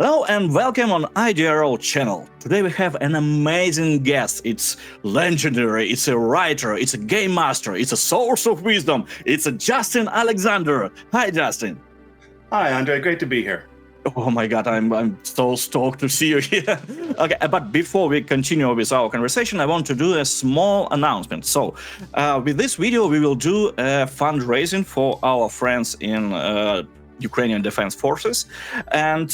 Hello and welcome on idearoll channel. Today we have an amazing guest. It's legendary, it's a writer, it's a game master, it's a source of wisdom. It's a Jastін Alexandr. Hi, Justin. Hi, Andre. Great to be here. Oh my God, I'm so stoked to see you here. Okay, but before we continue with our conversation, I want to do a small announcement. So, with this video, we will do a fundraising for our friends in Ukrainian Defense Forces. And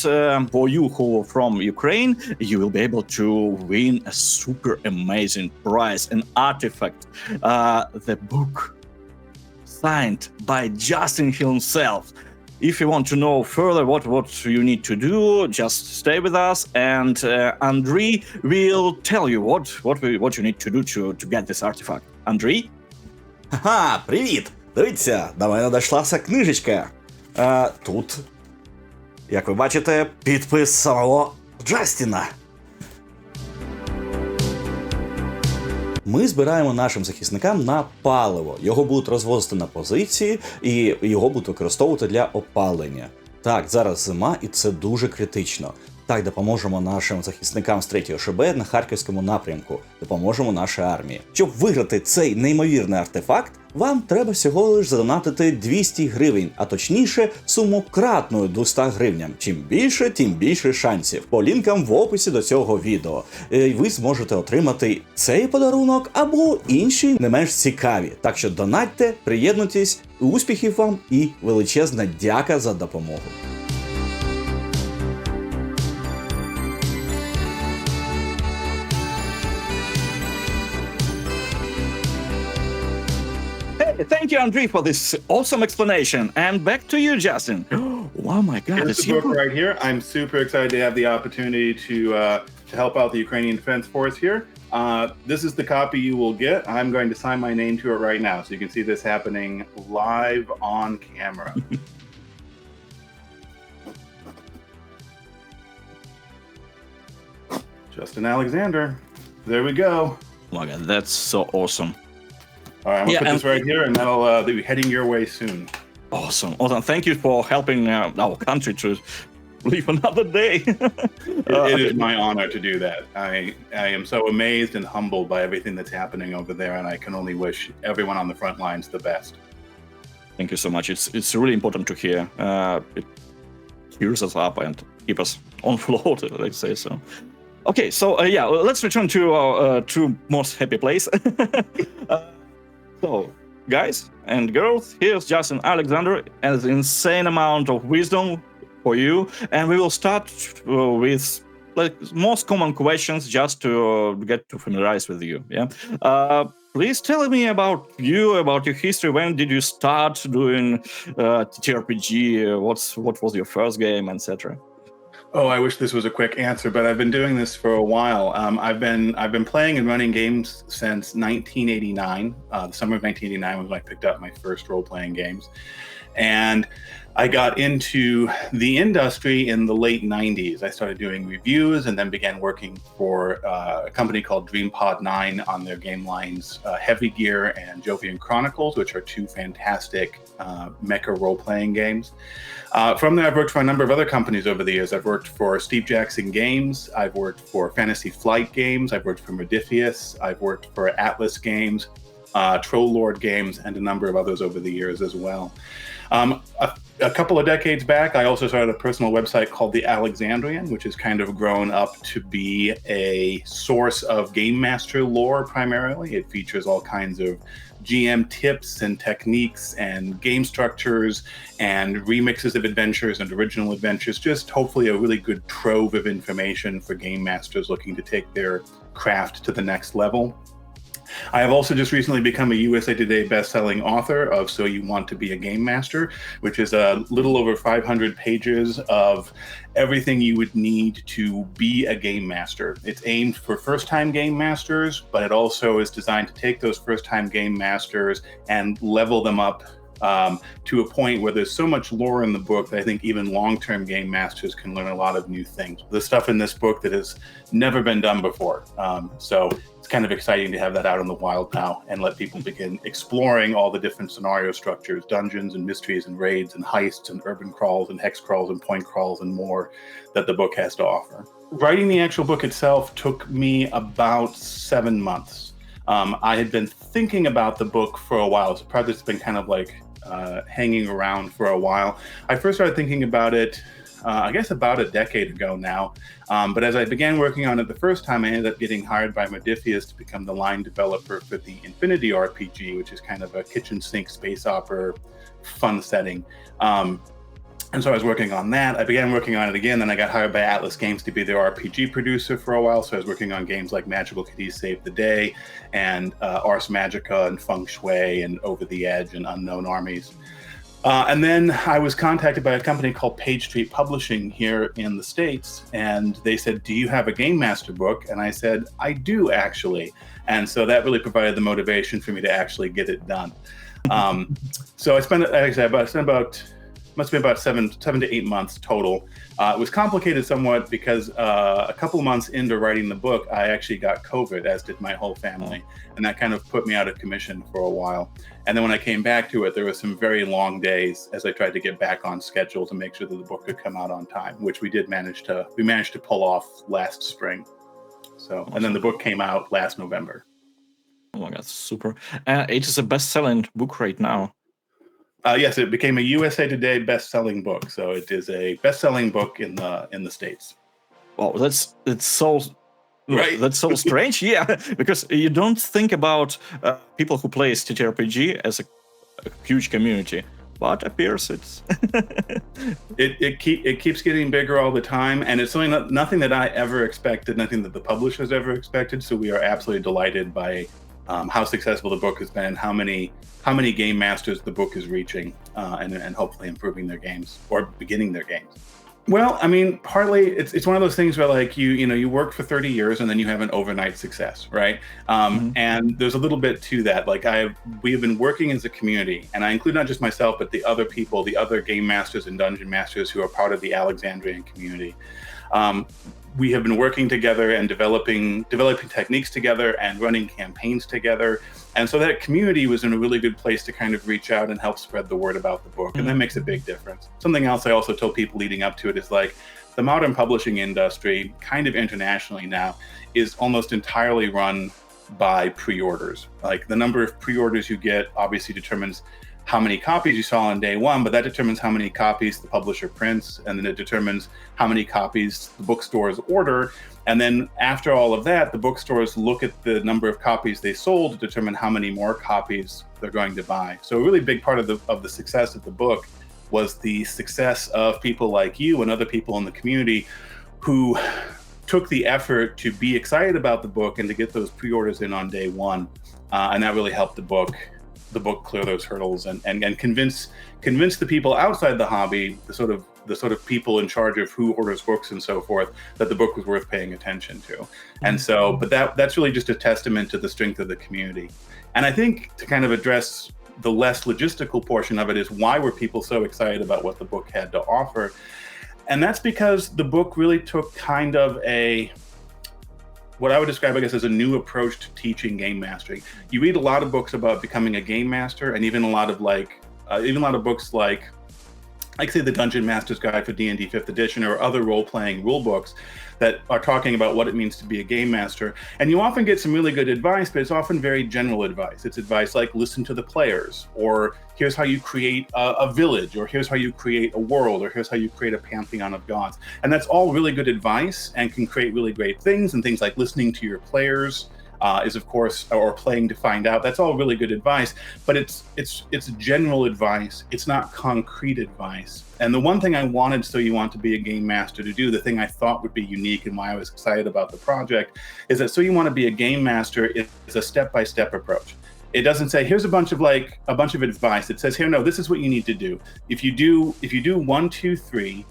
for you who are from Ukraine, you will be able to win a super amazing prize, an artifact, the book signed by Justin himself. If you want to know further what you need to do, just stay with us, and Andrei will tell you what you need to do to get this artifact. Andrei? Ха-ха, привіт! Дивіться, до мене дійшлася книжечка. Тут, як ви бачите, підпис самого Джастіна. Ми збираємо нашим захисникам на паливо. Його будуть розвозити на позиції і його будуть використовувати для опалення. Так, зараз зима і це дуже критично. Так, допоможемо нашим захисникам з 3-ї ОШБр на Харківському напрямку. Допоможемо нашій армії. Щоб виграти цей неймовірний артефакт, вам треба всього лиш задонатити 200 гривень, а точніше суму кратною 200 гривням. Чим більше шансів. По лінкам в описі до цього відео. Ви зможете отримати цей подарунок або інші не менш цікаві. Так що донатьте, приєднуйтесь, успіхів вам і величезна дяка за допомогу. Thank you, Andrei, for this awesome explanation. And back to you, Justin. Oh my God, Here's the book right here. I'm super excited to have the opportunity to help out the Ukrainian Defense Force here. This is the copy you will get. I'm going to sign my name to it right now, so you can see this happening live on camera. Jastін Alexandr. There we go. Oh my God, that's so awesome. All right, I'm going to put this right here, and that'll be heading your way soon. Awesome. Thank you for helping our country to live another day. It is my honor to do that. I am so amazed and humbled by everything that's happening over there, and I can only wish everyone on the front lines the best. Thank you so much. It's really important to hear. It cheers us up and keep us on float, let's say so. Okay, so let's return to our two most happy place. So, guys and girls, here's Jastін Alexandr and an insane amount of wisdom for you. And we will start with most common questions just to get to familiarize with you. Yeah. Please tell me about you, about your history. When did you start doing TTRPG? What was your first game, etc.? Oh, I wish this was a quick answer, but I've been doing this for a while. I've been playing and running games since 1989. The summer of 1989 was when I picked up my first role-playing games. And I got into the industry in the late 90s. I started doing reviews and then began working for a company called DreamPod 9 on their game lines Heavy Gear and Jovian Chronicles, which are two fantastic mecha role-playing games. From there, I've worked for a number of other companies over the years. I've worked for Steve Jackson Games. I've worked for Fantasy Flight Games. I've worked for Modiphius. I've worked for Atlas Games, Troll Lord Games, and a number of others over the years as well. A couple of decades back, I also started a personal website called The Alexandrian, which has kind of grown up to be a source of game master lore primarily. It features all kinds of GM tips and techniques and game structures and remixes of adventures and original adventures, just hopefully a really good trove of information for game masters looking to take their craft to the next level. I have also just recently become a USA Today best-selling author of So You Want to Be a Game Master, which is a little over 500 pages of everything you would need to be a game master. It's aimed for first-time game masters, but it also is designed to take those first-time game masters and level them up to a point where there's so much lore in the book that I think even long-term game masters can learn a lot of new things. There's stuff in this book that has never been done before. So it's kind of exciting to have that out in the wild now and let people begin exploring all the different scenario structures, dungeons and mysteries and raids and heists and urban crawls and hex crawls and point crawls and more that the book has to offer. Writing the actual book itself took me about 7 months. I had been thinking about the book for a while. It's a project that's been kind of like hanging around for a while. I first started thinking about it, I guess about a decade ago now. But as I began working on it the first time, I ended up getting hired by Modiphius to become the line developer for the Infinity RPG, which is kind of a kitchen sink space opera fun setting. And so I was working on that. I began working on it again. Then I got hired by Atlas Games to be their RPG producer for a while. So I was working on games like Magical Kitties Save the Day and Ars Magica and Feng Shui and Over the Edge and Unknown Armies. And then I was contacted by a company called Page Street Publishing here in the States. And they said, "Do you have a Game Master book?" And I said, "I do, actually." And so that really provided the motivation for me to actually get it done. So I spent, like I said, must have been about 7 to 8 months total. It was complicated somewhat because a couple months into writing the book, I actually got COVID, as did my whole family. And that kind of put me out of commission for a while. And then when I came back to it, there were some very long days as I tried to get back on schedule to make sure that the book could come out on time, which we managed to pull off last spring. So, awesome. And then the book came out last November. Oh my God, super. It is a best-selling book right now. Yes, it became a USA Today best-selling book. So it is a best-selling book in the States. Wow, that's so right. That's so strange. Yeah, because you don't think about people who play TTRPG as a huge community, but appears it's it keeps getting bigger all the time, and it's really nothing that I ever expected, nothing that the publishers ever expected. So we are absolutely delighted by how successful the book has been, how many game masters the book is reaching, and hopefully improving their games or beginning their games. Well, I mean, partly it's one of those things where like you work for 30 years and then you have an overnight success, right? And there's a little bit to that. Like we have been working as a community, and I include not just myself, but the other people, the other game masters and dungeon masters who are part of the Alexandrian community. We have been working together and developing techniques together and running campaigns together. And so that community was in a really good place to kind of reach out and help spread the word about the book. And that makes a big difference. Something else I also told people leading up to it is like the modern publishing industry, kind of internationally now, is almost entirely run by pre-orders. Like the number of pre-orders you get obviously determines how many copies you saw on day one, but that determines how many copies the publisher prints, and then it determines how many copies the bookstores order. And then after all of that, the bookstores look at the number of copies they sold to determine how many more copies they're going to buy. So a really big part of the success of the book was the success of people like you and other people in the community who took the effort to be excited about the book and to get those pre-orders in on day one. And that really helped the book clear those hurdles and convince the people outside the hobby, the sort of people in charge of who orders books and so forth, that the book was worth paying attention to. And so, but that's really just a testament to the strength of the community. And I think to kind of address the less logistical portion of it is why were people so excited about what the book had to offer? And that's because the book really took kind of what I would describe, I guess, as a new approach to teaching game mastering. You read a lot of books about becoming a game master, and even a lot of books like say the Dungeon Master's Guide for D&D 5th Edition or other role-playing rule books that are talking about what it means to be a game master. And you often get some really good advice, but it's often very general advice. It's advice like listen to the players, or here's how you create a village, or here's how you create a world, or here's how you create a pantheon of gods. And that's all really good advice and can create really great things. And things like listening to your players is, of course, or playing to find out. That's all really good advice, but it's general advice. It's not concrete advice. And the one thing I wanted So You Want to Be a Game Master to do, the thing I thought would be unique and why I was excited about the project, is that So You Want to Be a Game Master is a step-by-step approach. It doesn't say here's a bunch of advice. It says here, no, this is what you need to do. If you do 1, 2, 3,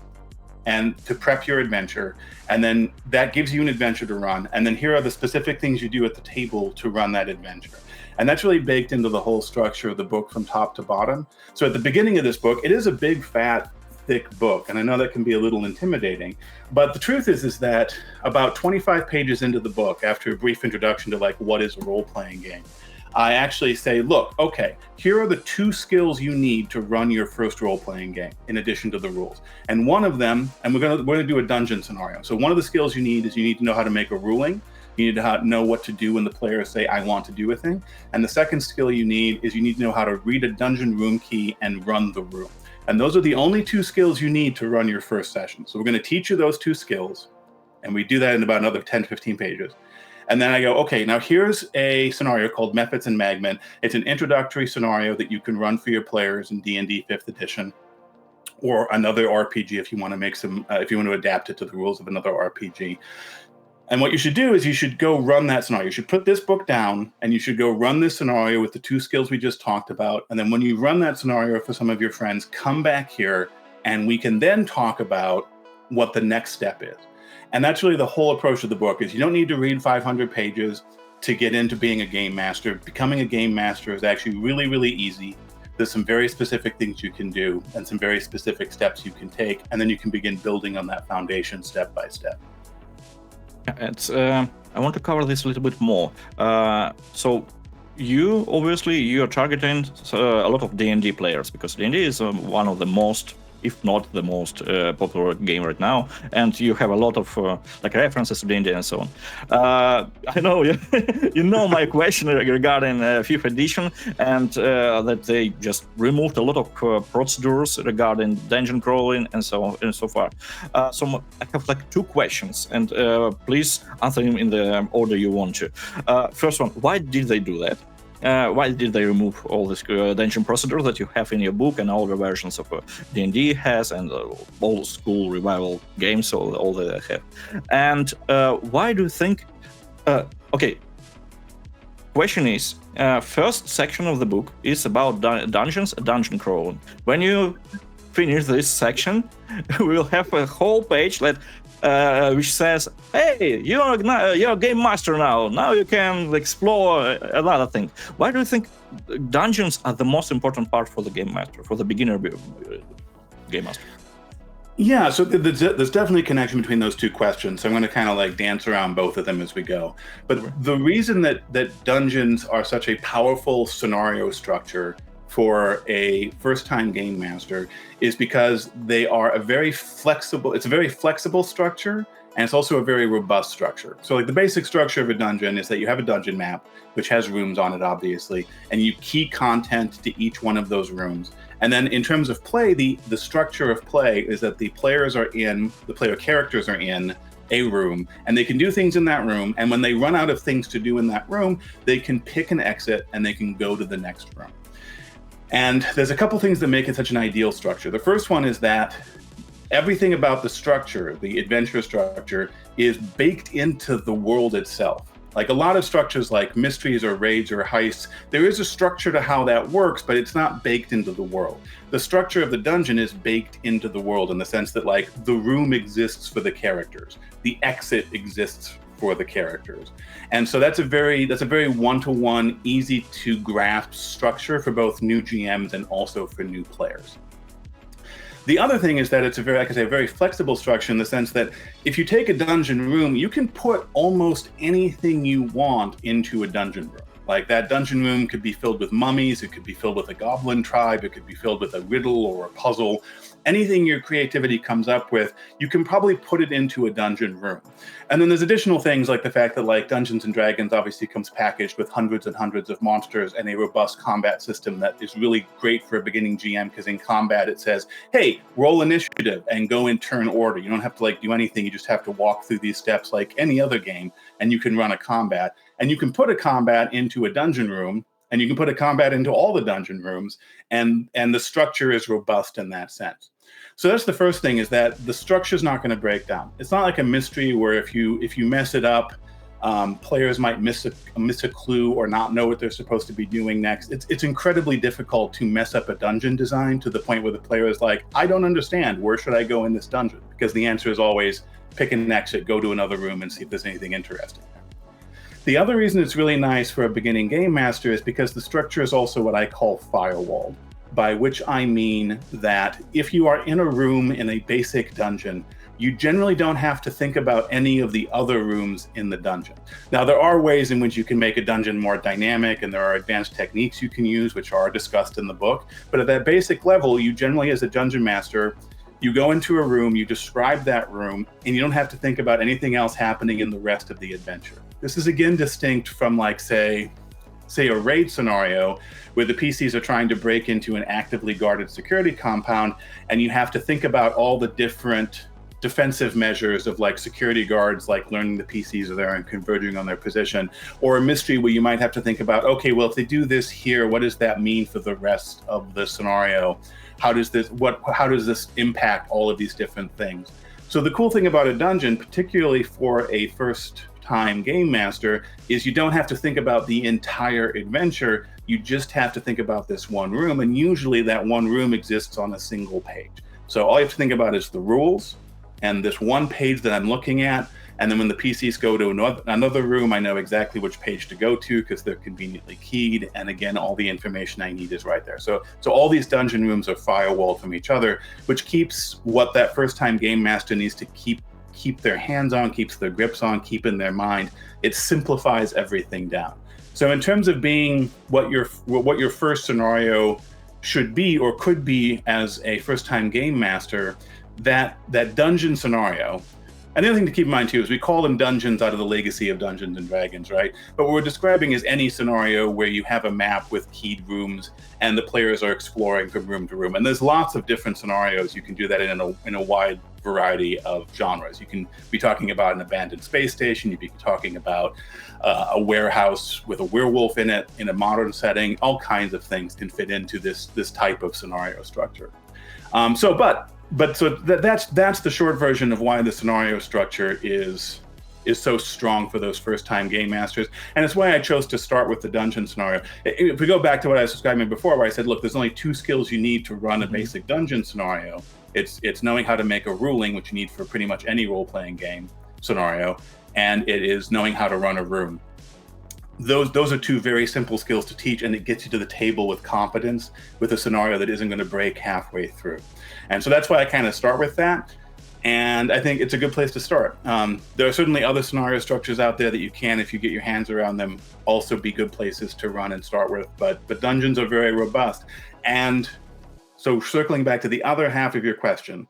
and to prep your adventure, and then that gives you an adventure to run, and then here are the specific things you do at the table to run that adventure. And that's really baked into the whole structure of the book from top to bottom. So at the beginning of this book, it is a big, fat, thick book. And I know that can be a little intimidating, but the truth is that about 25 pages into the book, after a brief introduction to like, what is a role-playing game? I actually say, look, okay, here are the 2 skills you need to run your first role-playing game, in addition to the rules. And one of them, and we're gonna do a dungeon scenario. So one of the skills you need is you need to know how to make a ruling. You need to know what to do when the players say, I want to do a thing. And the second skill you need is you need to know how to read a dungeon room key and run the room. And those are the only 2 skills you need to run your first session. So we're gonna teach you those 2 skills, and we do that in about another 10, 15 pages. And then I go, okay, now here's a scenario called Methods and Magman. It's an introductory scenario that you can run for your players in D&D 5th edition, or another RPG if you want to make some, if you want to adapt it to the rules of another RPG. And what you should do is you should go run that scenario. You should put this book down and you should go run this scenario with the 2 skills we just talked about. And then when you run that scenario for some of your friends, come back here and we can then talk about what the next step is. And that's really the whole approach of the book, is you don't need to read 500 pages to get into being a game master. Becoming a game master is actually really, really easy. There's some very specific things you can do and some very specific steps you can take, and then you can begin building on that foundation step by step. It's, I want to cover this a little bit more. So you, obviously, you're targeting a lot of D&D players, because D&D is one of the most, if not the most popular game right now, and you have a lot of like references to D&D and so on. I know you know my question regarding 5th edition, and that they just removed a lot of procedures regarding dungeon crawling and so on and so far. So I have like 2 questions, and please answer them in the order you want to. First one, why did they do that? Why did they remove all this dungeon procedure that you have in your book and all the versions of D&D has, and old school revival games, all that I have? And why do you think... okay, question is, first section of the book is about dungeons, dungeon crawling. When you finish this section, we will have a whole page that which says, hey, you're a game master now. Now you can explore another thing. Why do you think dungeons are the most important part for the game master, for the beginner game master? Yeah, so there's definitely a connection between those 2 questions. So I'm going to kind of like dance around both of them as we go. But the reason that dungeons are such a powerful scenario structure for a first-time game master is because they are it's a very flexible structure, and it's also a very robust structure. So like the basic structure of a dungeon is that you have a dungeon map, which has rooms on it, obviously, and you key content to each one of those rooms. And then in terms of play, the structure of play is that the player characters are in a room, and they can do things in that room, and when they run out of things to do in that room, they can pick an exit and they can go to the next room. And there's a couple things that make it such an ideal structure. The first one is that everything about the structure, the adventure structure, is baked into the world itself. Like a lot of structures like mysteries or raids or heists, there is a structure to how that works, but it's not baked into the world. The structure of the dungeon is baked into the world in the sense that like the room exists for the characters. The exit exists for the characters. And so that's a very one-to-one, easy to grasp structure for both new GMs and also for new players. The other thing is that it's a very flexible structure in the sense that if you take a dungeon room, you can put almost anything you want into a dungeon room. Like that dungeon room could be filled with mummies, it could be filled with a goblin tribe, it could be filled with a riddle or a puzzle. Anything your creativity comes up with, you can probably put it into a dungeon room. And then there's additional things like the fact that like Dungeons and Dragons obviously comes packaged with hundreds and hundreds of monsters and a robust combat system that is really great for a beginning GM, because in combat it says, hey, roll initiative and go in turn order. You don't have to like do anything, you just have to walk through these steps like any other game, and you can run a combat. And you can put a combat into a dungeon room, and you can put a combat into all the dungeon rooms, and the structure is robust in that sense. So that's the first thing, is that the structure is not going to break down. It's not like a mystery where if you mess it up, players might miss a clue or not know what they're supposed to be doing next. It's incredibly difficult to mess up a dungeon design to the point where the player is like, I don't understand, where should I go in this dungeon? Because the answer is always pick an exit, go to another room and see if there's anything interesting. The other reason it's really nice for a beginning game master is because the structure is also what I call firewalled, by which I mean that if you are in a room in a basic dungeon, you generally don't have to think about any of the other rooms in the dungeon. Now, there are ways in which you can make a dungeon more dynamic, and there are advanced techniques you can use, which are discussed in the book. But at that basic level, you generally, as a dungeon master, you go into a room, you describe that room, and you don't have to think about anything else happening in the rest of the adventure. This is again distinct from, like, say a raid scenario where the PCs are trying to break into an actively guarded security compound, and you have to think about all the different defensive measures of, like, security guards, like learning the PCs are there and converging on their position, or a mystery where you might have to think about, okay, well, if they do this here, what does that mean for the rest of the scenario? How does this impact all of these different things? So the cool thing about a dungeon, particularly for a first-time game master, is you don't have to think about the entire adventure. You just have to think about this one room, and usually that one room exists on a single page. So all you have to think about is the rules and this one page that I'm looking at, and then when the PCs go to another room, I know exactly which page to go to because they're conveniently keyed, and again, all the information I need is right there. So all these dungeon rooms are firewalled from each other, which keeps what that first-time game master needs to keep their hands on, keeps their grips on, keep in their mind. It simplifies everything down. So in terms of being what your first scenario should be or could be as a first-time game master, that dungeon scenario. And the other thing to keep in mind too is we call them dungeons out of the legacy of Dungeons and Dragons, right? But what we're describing is any scenario where you have a map with keyed rooms and the players are exploring from room to room. And there's lots of different scenarios. You can do that in a wide variety of genres. You can be talking about an abandoned space station. You can be talking about a warehouse with a werewolf in it in a modern setting. All kinds of things can fit into this type of scenario structure. But that's the short version of why the scenario structure is so strong for those first-time game masters, and it's why I chose to start with the dungeon scenario. If we go back to what I was describing before, where I said, look, there's only 2 skills you need to run a basic dungeon scenario. It's knowing how to make a ruling, which you need for pretty much any role-playing game scenario, and it is knowing how to run a room. Those are 2 very simple skills to teach, and it gets you to the table with competence with a scenario that isn't going to break halfway through. And so that's why I kind of start with that. And I think it's a good place to start. There are certainly other scenario structures out there that you can, if you get your hands around them, also be good places to run and start with. But dungeons are very robust. And so circling back to the other half of your question,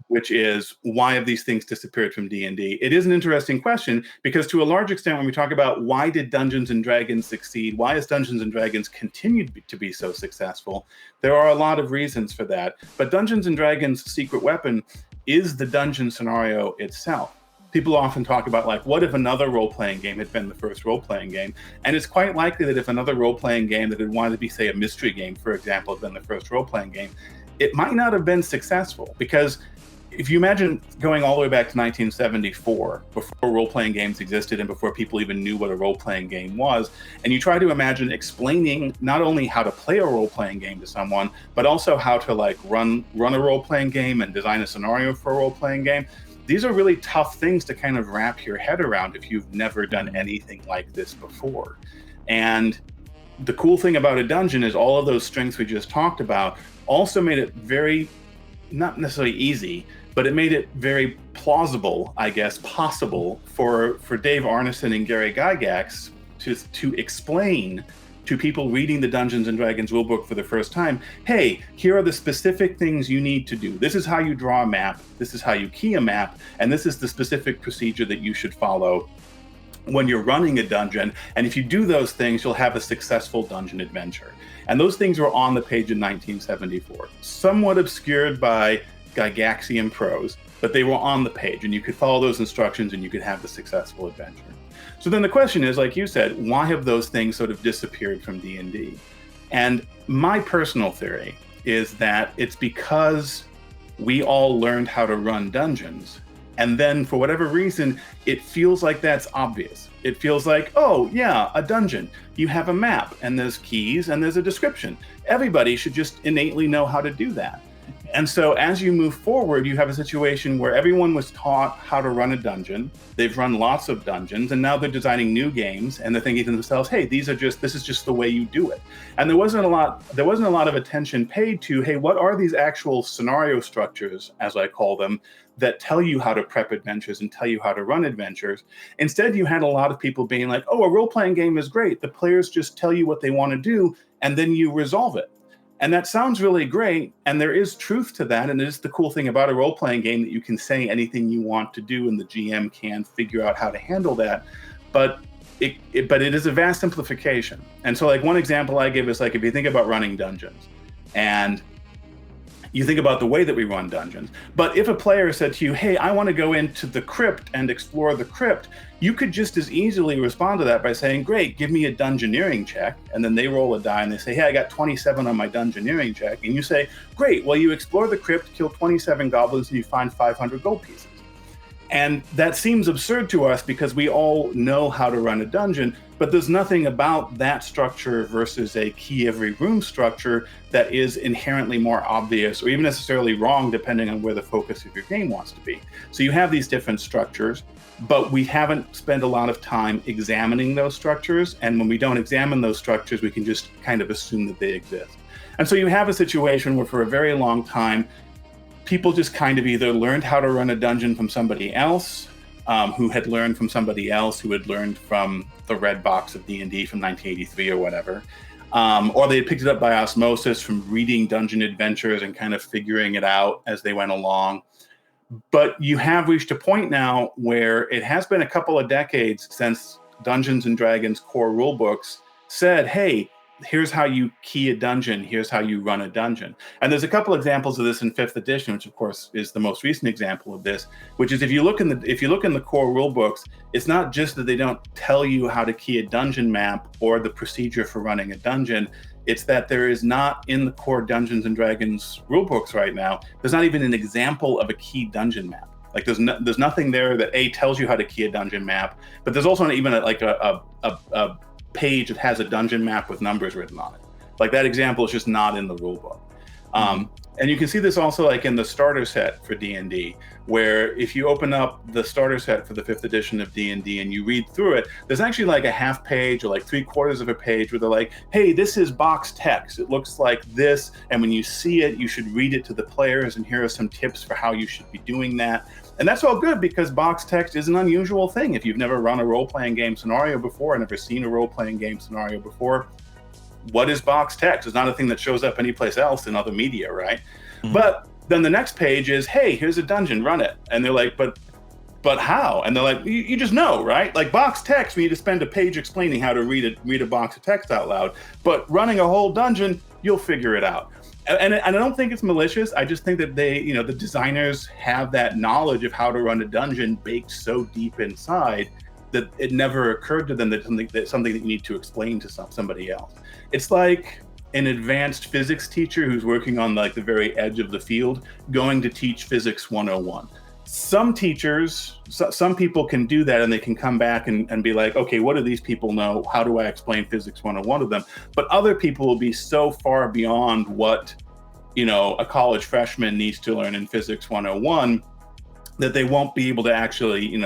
which is why have these things disappeared from D&D? It is an interesting question because to a large extent, when we talk about why did Dungeons and Dragons succeed, why has Dungeons and Dragons continued to be so successful, there are a lot of reasons for that. But Dungeons and Dragons' secret weapon is the dungeon scenario itself. People often talk about, like, what if another role-playing game had been the first role-playing game? And it's quite likely that if another role-playing game that had wanted to be, say, a mystery game, for example, had been the first role-playing game, it might not have been successful because if you imagine going all the way back to 1974, before role-playing games existed and before people even knew what a role-playing game was, and you try to imagine explaining not only how to play a role-playing game to someone, but also how to, like, run a role-playing game and design a scenario for a role-playing game, these are really tough things to kind of wrap your head around if you've never done anything like this before. And the cool thing about a dungeon is all of those strengths we just talked about also made it very, not necessarily easy, but it made it very plausible, I guess, possible for Dave Arneson and Gary Gygax to explain to people reading the Dungeons and Dragons rulebook for the first time, hey, here are the specific things you need to do. This is how you draw a map, this is how you key a map, and this is the specific procedure that you should follow when you're running a dungeon. And if you do those things, you'll have a successful dungeon adventure. And those things were on the page in 1974, somewhat obscured by Gygaxian prose, but they were on the page, and you could follow those instructions and you could have the successful adventure. So then the question is, like you said, why have those things sort of disappeared from D&D? And my personal theory is that it's because we all learned how to run dungeons, and then for whatever reason, it feels like that's obvious. It feels like, oh yeah, a dungeon. You have a map, and there's keys, and there's a description. Everybody should just innately know how to do that. And so as you move forward, you have a situation where everyone was taught how to run a dungeon. They've run lots of dungeons, and now they're designing new games, and they're thinking to themselves, hey, this is just the way you do it. And there wasn't a lot of attention paid to, hey, what are these actual scenario structures, as I call them, that tell you how to prep adventures and tell you how to run adventures. Instead, you had a lot of people being like, oh, a role-playing game is great. The players just tell you what they want to do, and then you resolve it. And that sounds really great, and there is truth to that, and it is the cool thing about a role-playing game that you can say anything you want to do, and the GM can figure out how to handle that. But it is a vast simplification. And so, like, one example I give is, like, if you think about running dungeons, and you think about the way that we run dungeons. But if a player said to you, hey, I want to go into the crypt and explore the crypt, you could just as easily respond to that by saying, great, give me a dungeoneering check. And then they roll a die and they say, hey, I got 27 on my dungeoneering check. And you say, great, well, you explore the crypt, kill 27 goblins, and you find 500 gold pieces. And that seems absurd to us because we all know how to run a dungeon, but there's nothing about that structure versus a key every room structure that is inherently more obvious or even necessarily wrong, depending on where the focus of your game wants to be. So you have these different structures, but we haven't spent a lot of time examining those structures. And when we don't examine those structures, we can just kind of assume that they exist. And so you have a situation where for a very long time, people just kind of either learned how to run a dungeon from somebody else, who had learned from somebody else who had learned from the red box of D&D from 1983 or whatever, or they had picked it up by osmosis from reading dungeon adventures and kind of figuring it out as they went along. But you have reached a point now where it has been a couple of decades since Dungeons & Dragons core rulebooks said, hey, here's how you key a dungeon, here's how you run a dungeon. And there's a couple examples of this in 5th edition, which of course is the most recent example of this, which is if you look in the core rule books, it's not just that they don't tell you how to key a dungeon map or the procedure for running a dungeon, it's that there is not in the core Dungeons & Dragons rule books right now, there's not even an example of a key dungeon map. Like there's nothing there that tells you how to key a dungeon map, but there's also not even a page that has a dungeon map with numbers written on it. Like that example is just not in the rule book. And you can see this also like in the starter set for D&D, where if you open up the starter set for the 5th edition of D&D and you read through it, there's actually like a half page or like 3/4 of a page where they're like, hey, this is box text. It looks like this. And when you see it, you should read it to the players. And here are some tips for how you should be doing that. And that's all good because box text is an unusual thing. If you've never run a role-playing game scenario before, never seen a role-playing game scenario before, what is box text? It's not a thing that shows up anyplace else in other media, right? Mm-hmm. But then the next page is, hey, here's a dungeon, run it. And they're like, but how? And they're like, you just know, right? Like box text, we need to spend a page explaining how to read a box of text out loud. But running a whole dungeon, you'll figure it out. And I don't think it's malicious. I just think that they, the designers have that knowledge of how to run a dungeon baked so deep inside that it never occurred to them that something that you need to explain to somebody else. It's like an advanced physics teacher who's working on like the very edge of the field going to teach physics 101. Some teachers, some people can do that and they can come back and be like, okay, what do these people know? How do I explain physics 101 to them? But other people will be so far beyond what, a college freshman needs to learn in physics 101 that they won't be able to actually,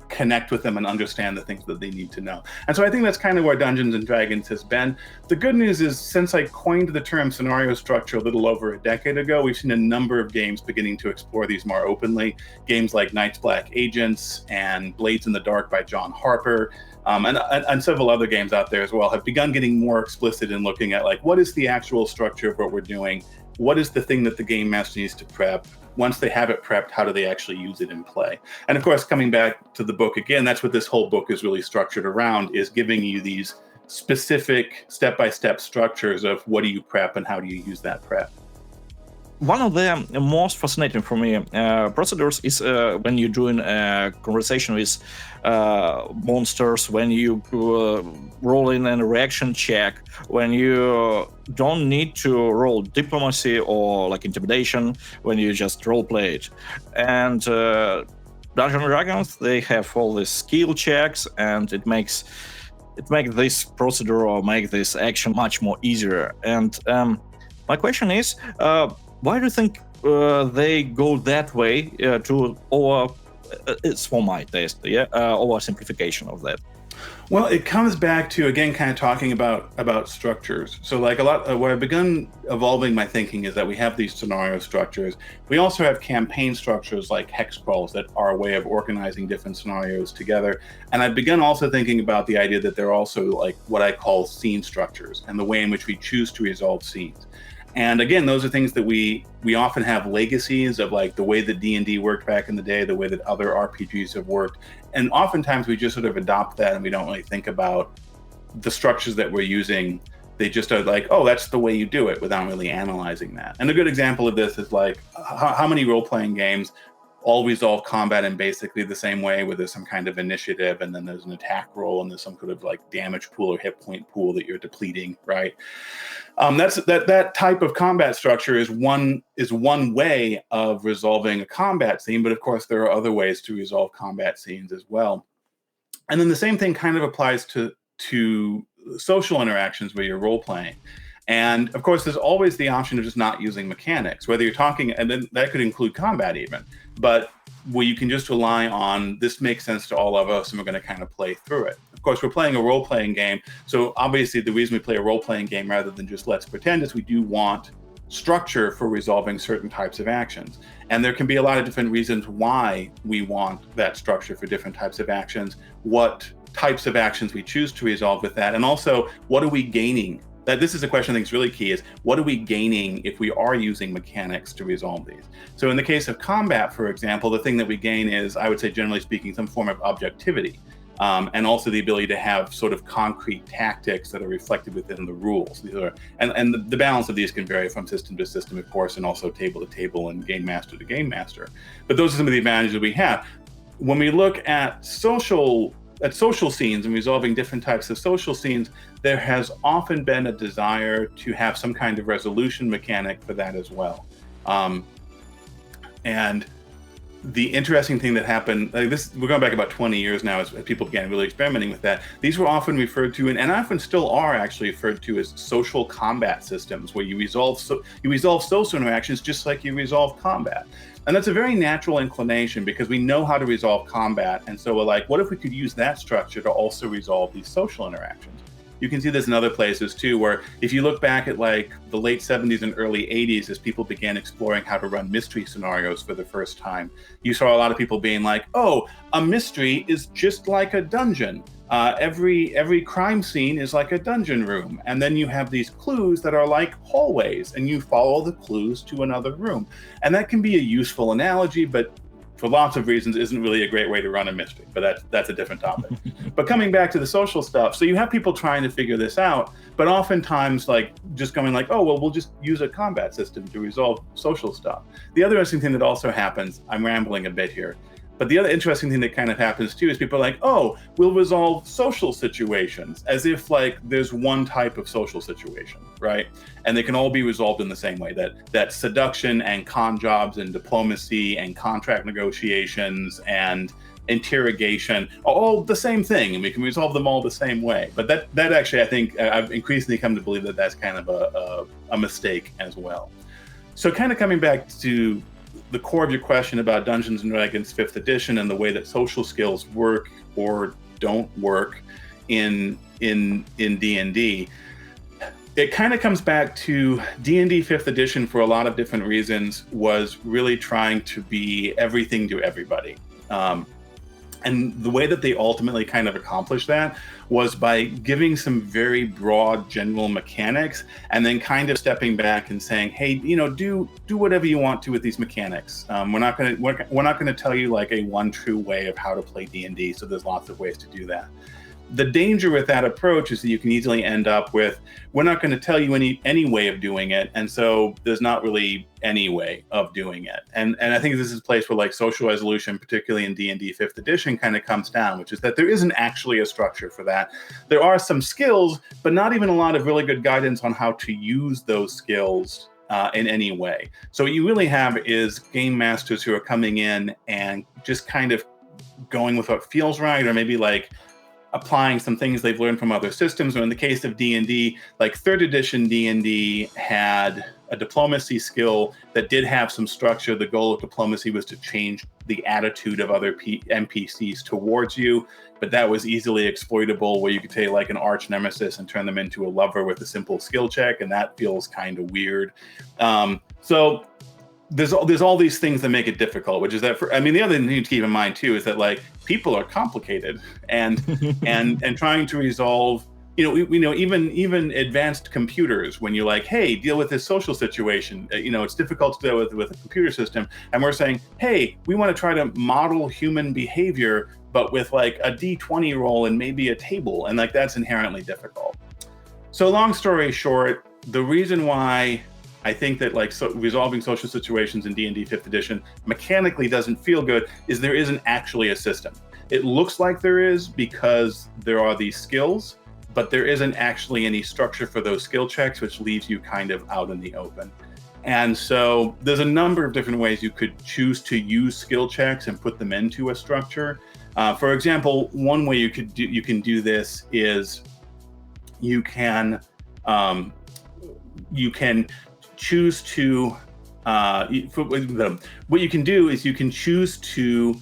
connect with them and understand the things that they need to know. And so I think that's kind of where Dungeons & Dragons has been. The good news is since I coined the term scenario structure a little over a decade ago, we've seen a number of games beginning to explore these more openly. Games like Night's Black Agents and Blades in the Dark by John Harper, and several other games out there as well have begun getting more explicit in looking at like, what is the actual structure of what we're doing? What is the thing that the game master needs to prep? Once they have it prepped, how do they actually use it in play? And of course, coming back to the book again, that's what this whole book is really structured around, is giving you these specific step-by-step structures of what do you prep and how do you use that prep. One of the most fascinating for me procedures is when you're doing a conversation with monsters, when you roll in a reaction check, when you don't need to roll diplomacy or like intimidation, when you just role play it. And Dungeons & Dragons, they have all these skill checks, and it makes this procedure or make this action much more easier. And my question is, why do you think they go that way to over? It's for my taste, oversimplification of that. Well, it comes back to, again, kind of talking about structures. So like a lot, where I've begun evolving my thinking is that we have these scenario structures. We also have campaign structures like hex crawls that are a way of organizing different scenarios together. And I've begun also thinking about the idea that they're also like what I call scene structures and the way in which we choose to resolve scenes. And again, those are things that we often have legacies of, like the way that D&D worked back in the day, the way that other RPGs have worked. And oftentimes we just sort of adopt that and we don't really think about the structures that we're using. They just are like, oh, that's the way you do it, without really analyzing that. And a good example of this is like how many role-playing games all resolve combat in basically the same way, where there's some kind of initiative and then there's an attack roll and there's some sort of like damage pool or hit point pool that you're depleting, right? That type of combat structure is one way of resolving a combat scene, but of course there are other ways to resolve combat scenes as well. And then the same thing kind of applies to social interactions where you're role playing. And of course, there's always the option of just not using mechanics, whether you're talking, and then that could include combat even, but where you can just rely on, this makes sense to all of us and we're going to kind of play through it. Of course, we're playing a role-playing game. So obviously the reason we play a role-playing game rather than just let's pretend is we do want structure for resolving certain types of actions. And there can be a lot of different reasons why we want that structure for different types of actions, what types of actions we choose to resolve with that, and also what are we gaining. This is a question I think is really key, is what are we gaining if we are using mechanics to resolve these? So in the case of combat, for example, the thing that we gain is, I would say generally speaking, some form of objectivity, and also the ability to have sort of concrete tactics that are reflected within the rules. These are, and the balance of these can vary from system to system, of course, and also table to table and game master to game master. But those are some of the advantages we have. When we look at social scenes and resolving different types of social scenes, there has often been a desire to have some kind of resolution mechanic for that as well. And the interesting thing that happened, like this, we're going back about 20 years now as people began really experimenting with that. These were often referred to, and often still are actually referred to, as social combat systems, where you resolve social interactions just like you resolve combat. And that's a very natural inclination because we know how to resolve combat. And so we're like, what if we could use that structure to also resolve these social interactions? You can see this in other places too, where if you look back at like the late 70s and early 80s, as people began exploring how to run mystery scenarios for the first time, you saw a lot of people being like, oh, a mystery is just like a dungeon. Every crime scene is like a dungeon room. And then you have these clues that are like hallways and you follow the clues to another room. And that can be a useful analogy, but for lots of reasons isn't really a great way to run a mystery, but that's a different topic. But coming back to the social stuff, so you have people trying to figure this out, but oftentimes like just going like, oh, well, we'll just use a combat system to resolve social stuff. The other interesting thing that also happens, I'm rambling a bit here, but the other interesting thing that kind of happens too is people are like, oh, we'll resolve social situations, as if like there's one type of social situation, right? And they can all be resolved in the same way, that seduction and con jobs and diplomacy and contract negotiations and interrogation are all the same thing, and we can resolve them all the same way. But that actually, I think, I've increasingly come to believe that that's kind of a mistake as well. So kind of coming back to the core of your question about Dungeons and Dragons 5th edition and the way that social skills work or don't work in D&D, it kind of comes back to D&D 5th edition for a lot of different reasons was really trying to be everything to everybody. And the way that they ultimately kind of accomplished that was by giving some very broad general mechanics and then kind of stepping back and saying, hey, do whatever you want to with these mechanics. We're not going to tell you like a one true way of how to play D&D. So there's lots of ways to do that. The danger with that approach is that you can easily end up with, we're not going to tell you any way of doing it. And so there's not really any way of doing it. And I think this is a place where like social resolution, particularly in D&D 5th edition, kind of comes down, which is that there isn't actually a structure for that. There are some skills, but not even a lot of really good guidance on how to use those skills in any way. So what you really have is game masters who are coming in and just kind of going with what feels right, or maybe like applying some things they've learned from other systems. Or in the case of D&D, like 3rd edition D&D had a diplomacy skill that did have some structure. The goal of diplomacy was to change the attitude of other NPCs towards you, but that was easily exploitable, where you could take like an arch nemesis and turn them into a lover with a simple skill check, and that feels kind of weird. So there's all these things that make it difficult, which is that the other thing you need to keep in mind too is that like people are complicated, and and trying to resolve, we know even advanced computers, when you're like, hey, deal with this social situation, it's difficult to deal with a computer system, and we're saying, hey, we want to try to model human behavior, but with like a D20 roll and maybe a table, and like that's inherently difficult. So long story short, the reason why I think that resolving social situations in D&D 5th edition mechanically doesn't feel good is there isn't actually a system. It looks like there is because there are these skills, but there isn't actually any structure for those skill checks, which leaves you kind of out in the open. And so there's a number of different ways you could choose to use skill checks and put them into a structure. For example, one way you can do this is you can choose to what you can do is you can choose to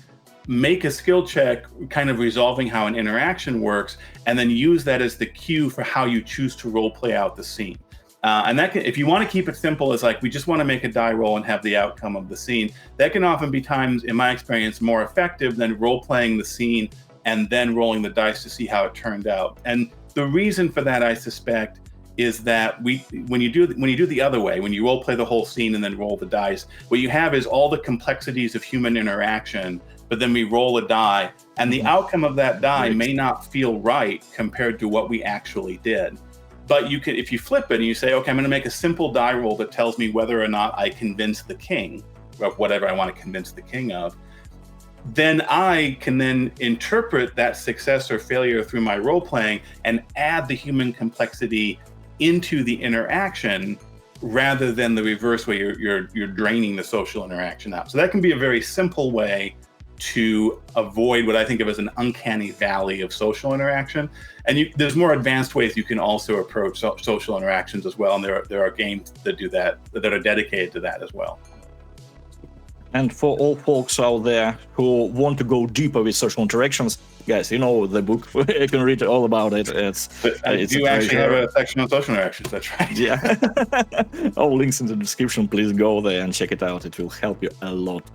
make a skill check kind of resolving how an interaction works, and then use that as the cue for how you choose to role play out the scene. And that can, if you want to keep it simple as like we just want to make a die roll and have the outcome of the scene, that can often be times, in my experience, more effective than role playing the scene and then rolling the dice to see how it turned out. And the reason for that, I suspect, is that when you do the other way, when you role play the whole scene and then roll the dice, what you have is all the complexities of human interaction, but then we roll a die, and the outcome of that die may not feel right compared to what we actually did. But you can, if you flip it and you say, okay, I'm going to make a simple die roll that tells me whether or not I convince the king of whatever I want to convince the king of, then I can then interpret that success or failure through my role playing and add the human complexity into the interaction, rather than the reverse way you're draining the social interaction out. So that can be a very simple way to avoid what I think of as an uncanny valley of social interaction. And there's more advanced ways you can also approach social interactions as well. And there are games that do that are dedicated to that as well. And for all folks out there who want to go deeper with social interactions, guys, you know the book. You can read all about it. It's you actually have a section on social interactions. That's right. Yeah. All links in the description. Please go there and check it out. It will help you a lot.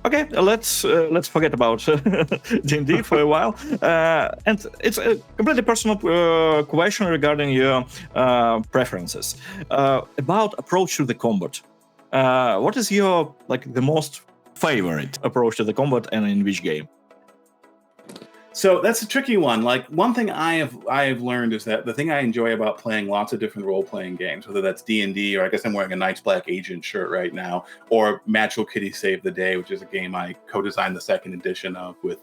Okay, let's forget about D&D for a while. And it's a completely personal question regarding your preferences about approach to the combat. What is your the most favorite approach to the combat, and in which game? So that's a tricky one. Like, one thing I have learned is that the thing I enjoy about playing lots of different role-playing games, whether that's D&D, or I guess I'm wearing a Night's Black Agent shirt right now, or Magical Kitty Save the Day, which is a game I co-designed the second edition of with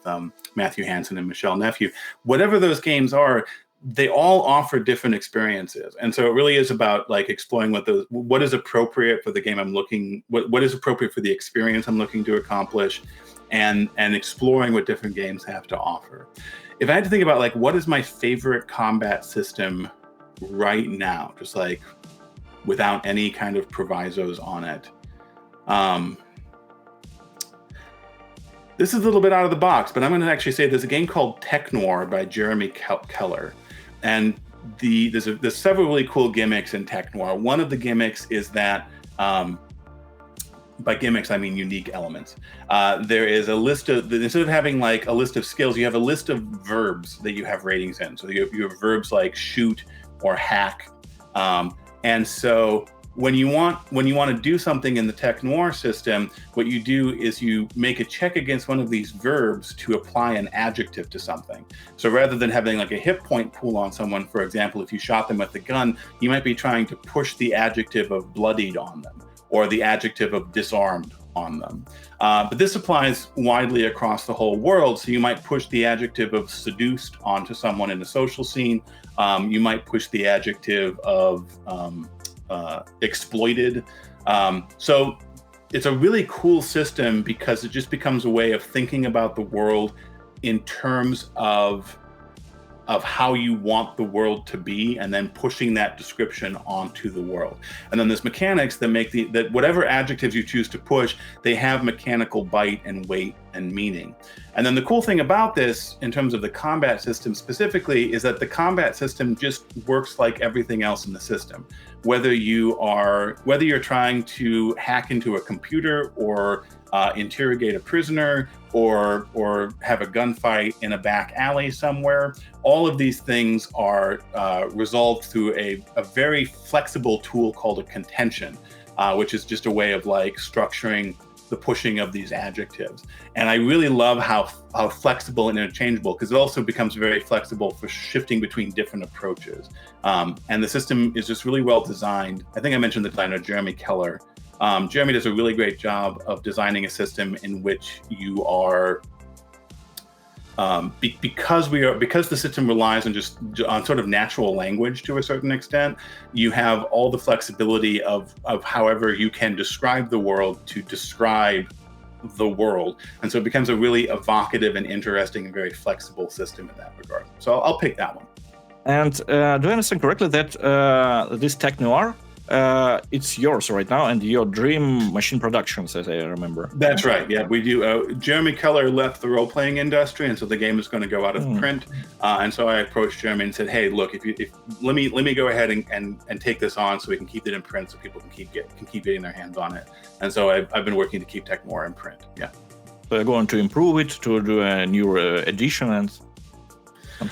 Matthew Hansen and Michelle Nephew. Whatever those games are, they all offer different experiences. And so it really is about exploring what is appropriate for the game I'm looking, what is appropriate for the experience I'm looking to accomplish, and exploring what different games have to offer. If I had to think about what is my favorite combat system right now, just without any kind of provisos on it, this is a little bit out of the box, but I'm going to actually say there's a game called Tech Noir by Jeremy Keller, and there's several really cool gimmicks in Tech Noir. One of the gimmicks is that by gimmicks, I mean unique elements. There is a list of, instead of having a list of skills, you have a list of verbs that you have ratings in. So you have verbs like shoot or hack. And so when you want to do something in the Tech Noir system, what you do is you make a check against one of these verbs to apply an adjective to something. So rather than having a hit point pool on someone, for example, if you shot them with a gun, you might be trying to push the adjective of bloodied on them, or the adjective of disarmed on them. But this applies widely across the whole world. So you might push the adjective of seduced onto someone in a social scene. You might push the adjective of exploited. So it's a really cool system because it just becomes a way of thinking about the world in terms of of how you want the world to be, and then pushing that description onto the world. And then there's mechanics that make that whatever adjectives you choose to push, they have mechanical bite and weight and meaning. And then the cool thing about this, in terms of the combat system specifically, is that the combat system just works like everything else in the system. Whether you're trying to hack into a computer, or interrogate a prisoner, or have a gunfight in a back alley somewhere, all of these things are resolved through a very flexible tool called a contention, which is just a way of like structuring the pushing of these adjectives. And I really love how flexible and interchangeable, because it also becomes very flexible for shifting between different approaches. And the system is just really well designed. I think I mentioned the designer, Jeremy Keller. Jeremy does a really great job of designing a system in which you are, because the system relies on sort of natural language to a certain extent, you have all the flexibility of however you can describe the world to describe the world. And so it becomes a really evocative and interesting and very flexible system in that regard. So I'll pick that one. And do I understand correctly that this Tech Noir, it's yours right now, and your dream machine productions, as I remember? That's right. Yeah, we do. Jeremy Keller left the role-playing industry, and so the game is going to go out of print. And so I approached Jeremy and said, "Hey, look, let me go ahead and take this on, so we can keep it in print, so people can keep getting their hands on it." And so I've been working to keep Tech Noir in print. Yeah. So you're going to improve it, to do a new edition and.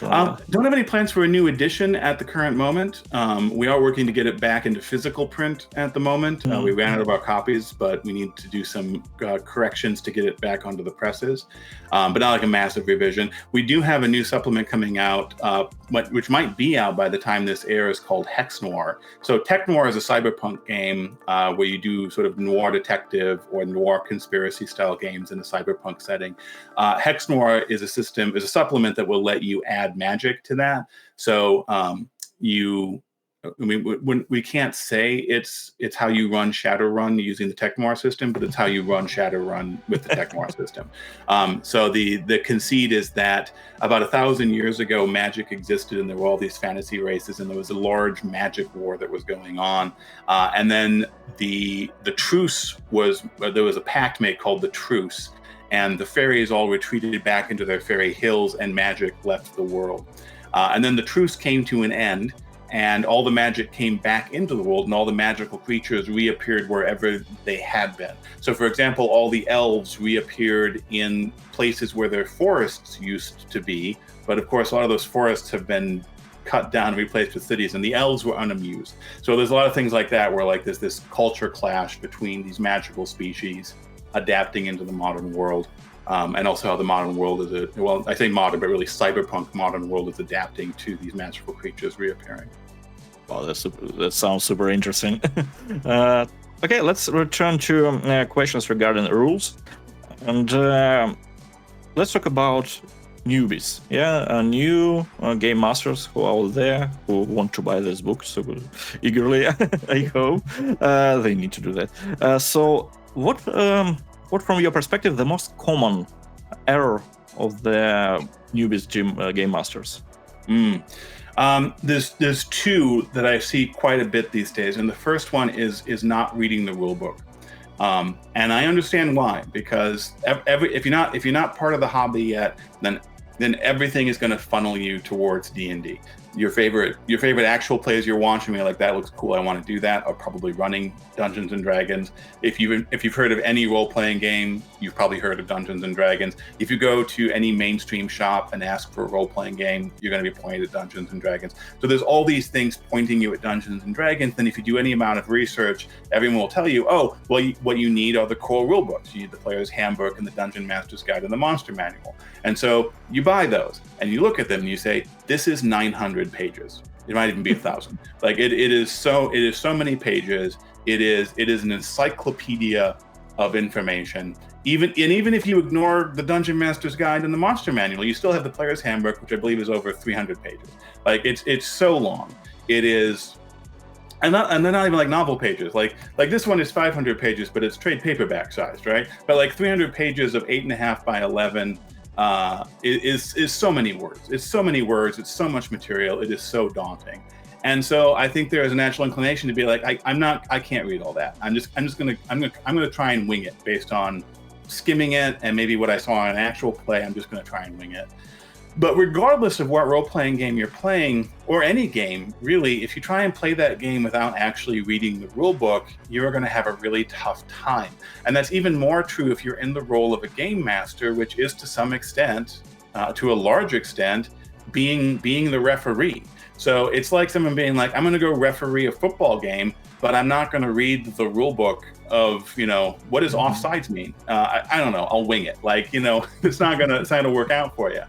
Don't have any plans for a new edition at the current moment. We are working to get it back into physical print at the moment. We ran out of our copies, but we need to do some corrections to get it back onto the presses, but not like a massive revision. We do have a new supplement coming out, which might be out by the time this airs, called Hex Noir. So Tech Noir is a cyberpunk game where you do sort of noir detective or noir conspiracy style games in a cyberpunk setting. Hex Noir is a supplement that will let you add magic to that. So we can't say it's how you run Shadowrun using the Tech Noir system, but it's how you run Shadowrun with the Tech Noir system. So the conceit is that about 1,000 years ago, magic existed, and there were all these fantasy races, and there was a large magic war that was going on. And then the truce there was a pact made called the Truce, and the fairies all retreated back into their fairy hills, and magic left the world. And then the truce came to an end, and all the magic came back into the world, and all the magical creatures reappeared wherever they had been. So, for example, all the elves reappeared in places where their forests used to be, but of course, a lot of those forests have been cut down and replaced with cities, and the elves were unamused. So there's a lot of things like that, where like there's this culture clash between these magical species adapting into the modern world, and also how the modern world I say modern, but really cyberpunk modern world is adapting to these magical creatures reappearing. Wow, that sounds super interesting. Okay, let's return to questions regarding rules, and let's talk about newbies. Yeah, new game masters who are out there who want to buy this book so eagerly. I hope they need to do that. So what from your perspective the most common error of the newbies game masters? There's two that I see quite a bit these days, and the first one is not reading the rule book. And I understand why, because if you're not part of the hobby yet, then everything is going to funnel you towards D&D. Your favorite actual plays you're watching, me like, that looks cool, I want to do that, are probably running Dungeons and Dragons. If you've heard of any role-playing game, you've probably heard of Dungeons and Dragons. If you go to any mainstream shop and ask for a role-playing game, you're going to be pointed at Dungeons and Dragons. So there's all these things pointing you at Dungeons and Dragons. Then if you do any amount of research, everyone will tell you, oh, well, what you need are the core rule books. You need the Player's Handbook and the Dungeon Master's Guide and the Monster Manual. And so you buy those and you look at them and you say, this is 900 pages. It might even be 1,000. Like it is so many pages. It is an encyclopedia of information. Even if you ignore the Dungeon Master's Guide and the Monster Manual, you still have the Player's Handbook, which I believe is over 300 pages. Like it's so long. It is, and they're not even like novel pages. Like this one is 500 pages, but it's trade paperback sized, right? But like 300 pages of 8.5 by 11. is so many words. It's so many words. It's so much material. It is so daunting. And so I think there is a natural inclination to be like, I can't read all that. I'm gonna try and wing it based on skimming it and maybe what I saw in an actual play. I'm just gonna try and wing it. But regardless of what role-playing game you're playing, or any game, really, if you try and play that game without actually reading the rule book, you're going to have a really tough time. And that's even more true if you're in the role of a game master, which is to some extent, to a large extent, being the referee. So it's like someone being like, I'm going to go referee a football game, but I'm not going to read the rule book of, what does offsides mean? I don't know. I'll wing it. Like, it's not gonna work out for you.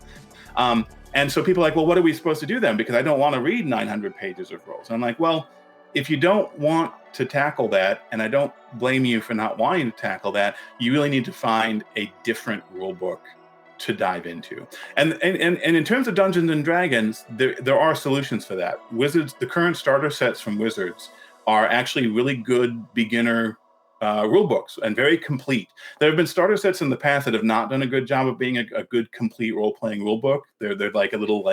And so people are like, well, what are we supposed to do then? Because I don't want to read 900 pages of rules. And I'm like, well, if you don't want to tackle that, and I don't blame you for not wanting to tackle that, you really need to find a different rule book to dive into. And in terms of Dungeons and Dragons, there are solutions for that. Wizards, the current starter sets from Wizards are actually really good beginner rule books and very complete. There have been starter sets in the past that have not done a good job of being a good complete role-playing rule book. They're like a little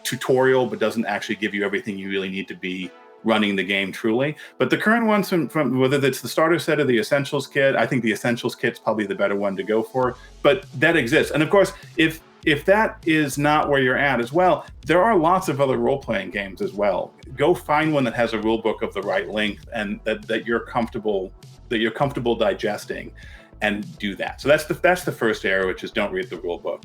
tutorial, but doesn't actually give you everything you really need to be running the game truly. But the current ones from whether it's the starter set or the Essentials kit, I think the Essentials kit's probably the better one to go for. But that exists. And of course, if that is not where you're at as well, there are lots of other role-playing games as well. Go find one that has a rule book of the right length and that you're comfortable digesting, and do that. So that's the first error, which is don't read the rule book.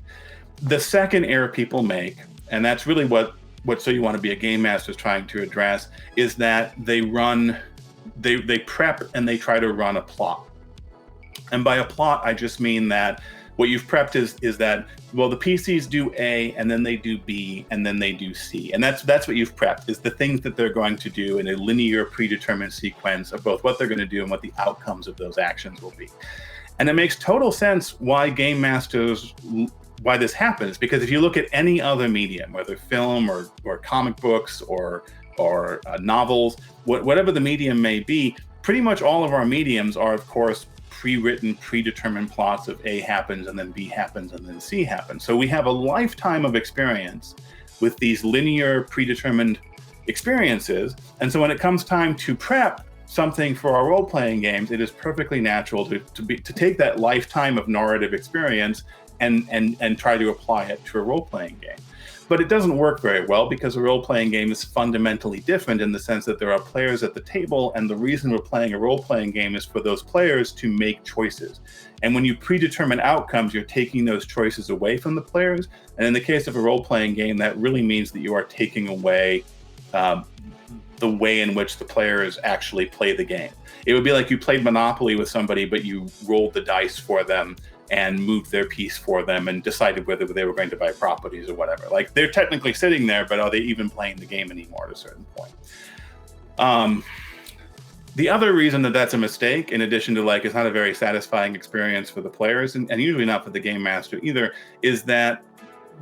The second error people make, and that's really what So You Want to Be a Game Master is trying to address, is that they prep and they try to run a plot. And by a plot, I just mean that what you've prepped is that, well, the PCs do A, and then they do B, and then they do C. And that's what you've prepped, is the things that they're going to do in a linear, predetermined sequence of both what they're going to do and what the outcomes of those actions will be. And it makes total sense why game masters, why this happens, because if you look at any other medium, whether film or comic books or novels, whatever the medium may be, pretty much all of our mediums are, of course, pre-written, predetermined plots of A happens and then B happens and then C happens. So we have a lifetime of experience with these linear, predetermined experiences. And so when it comes time to prep something for our role-playing games, it is perfectly natural to take that lifetime of narrative experience and try to apply it to a role-playing game. But it doesn't work very well, because a role-playing game is fundamentally different in the sense that there are players at the table, and the reason we're playing a role-playing game is for those players to make choices. And when you predetermine outcomes, you're taking those choices away from the players. And in the case of a role-playing game, that really means that you are taking away the way in which the players actually play the game. It would be like you played Monopoly with somebody, but you rolled the dice for them and moved their piece for them and decided whether they were going to buy properties or whatever. Like, they're technically sitting there, but are they even playing the game anymore at a certain point? The other reason that that's a mistake, in addition to it's not a very satisfying experience for the players, and usually not for the game master either, is that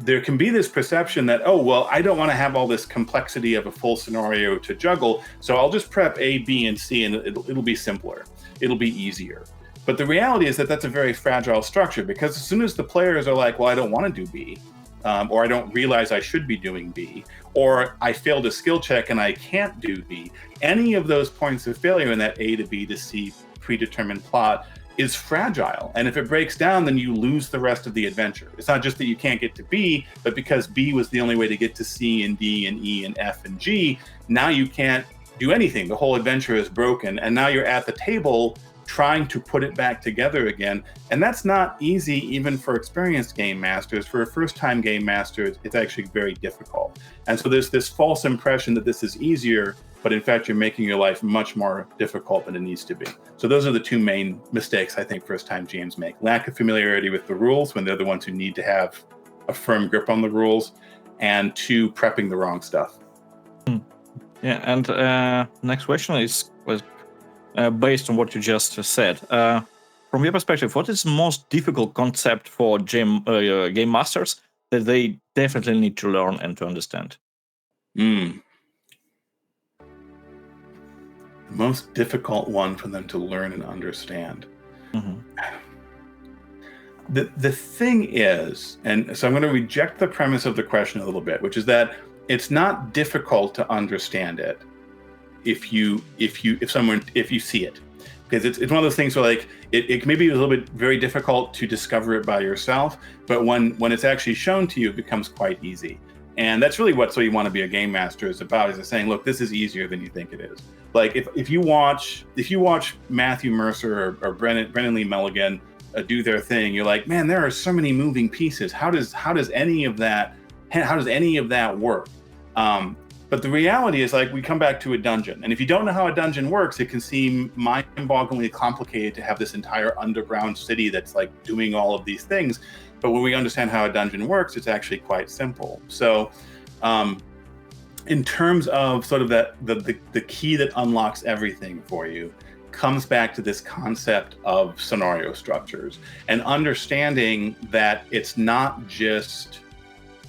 there can be this perception that, oh, well, I don't want to have all this complexity of a full scenario to juggle, so I'll just prep A, B, and C, and it'll be simpler. It'll be easier. But the reality is that that's a very fragile structure, because as soon as the players are like, well, I don't want to do B, or I don't realize I should be doing B, or I failed a skill check and I can't do B, any of those points of failure in that A to B to C predetermined plot is fragile. And if it breaks down, then you lose the rest of the adventure. It's not just that you can't get to B, but because B was the only way to get to C and D and E and F and G, now you can't do anything. The whole adventure is broken. And now you're at the table trying to put it back together again. And that's not easy, even for experienced game masters. For a first-time game master, it's actually very difficult. And so there's this false impression that this is easier, but in fact, you're making your life much more difficult than it needs to be. So those are the two main mistakes I think first-time GMs make. Lack of familiarity with the rules when they're the ones who need to have a firm grip on the rules, and two, prepping the wrong stuff. Yeah, and next question is based on what you just said. From your perspective, what is the most difficult concept for game masters that they definitely need to learn and to understand? The most difficult one for them to learn and understand. Mm-hmm. The thing is, and so I'm going to reject the premise of the question a little bit, which is that it's not difficult to understand it if you see it, because it's one of those things where like it may be a little bit very difficult to discover it by yourself, but when it's actually shown to you, it becomes quite easy. And that's really what So You Want to Be a Game Master is about, is saying, look, this is easier than you think it is. Like if you watch Matthew Mercer or Brennan Lee Mulligan do their thing, you're like, man, there are so many moving pieces. How does any of that work? But the reality is, like, we come back to a dungeon, and if you don't know how a dungeon works, it can seem mind-bogglingly complicated to have this entire underground city that's like doing all of these things. But when we understand how a dungeon works, it's actually quite simple. So, in terms of sort of the key that unlocks everything for you, comes back to this concept of scenario structures and understanding that it's not just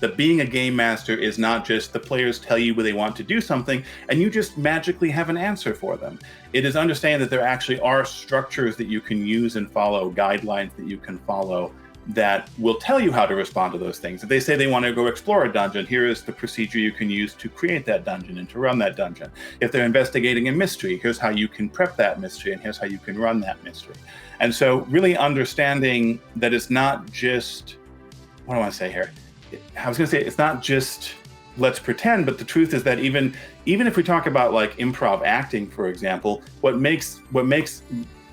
that being a game master is not just the players tell you where they want to do something and you just magically have an answer for them. It is understanding that there actually are structures that you can use and follow, guidelines that you can follow that will tell you how to respond to those things. If they say they want to go explore a dungeon, here is the procedure you can use to create that dungeon and to run that dungeon. If they're investigating a mystery, here's how you can prep that mystery and here's how you can run that mystery. And so really understanding that it's not just, what do I want to say here? I was going to say it's not just let's pretend, but the truth is that even if we talk about like improv acting, for example, what makes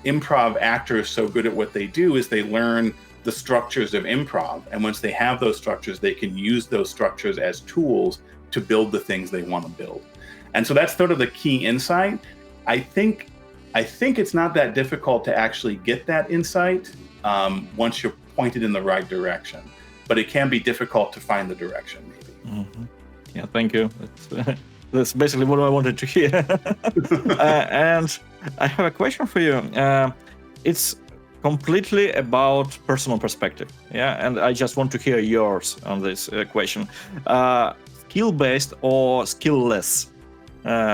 improv actors so good at what they do is they learn the structures of improv, and once they have those structures, they can use those structures as tools to build the things they want to build. And so that's sort of the key insight. I think it's not that difficult to actually get that insight once you're pointed in the right direction. But it can be difficult to find the direction, maybe. Mm-hmm. Yeah, thank you. That's basically what I wanted to hear. And I have a question for you. It's completely about personal perspective. Yeah, and I just want to hear yours on this question. Skill-based or skill-less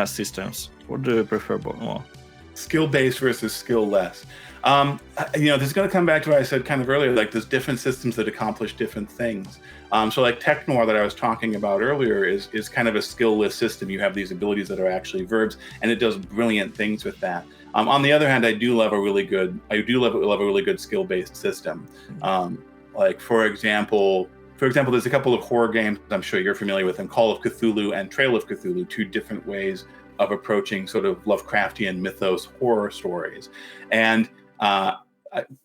systems? What do you prefer more? Skill-based versus skill-less. This is going to come back to what I said kind of earlier, like there's different systems that accomplish different things. So like Technor that I was talking about earlier is kind of a skill-less system. You have these abilities that are actually verbs, and it does brilliant things with that. On the other hand, I do love a really good skill-based system. Like for example, there's a couple of horror games I'm sure you're familiar with them, Call of Cthulhu and Trail of Cthulhu, two different ways of approaching sort of Lovecraftian mythos horror stories. And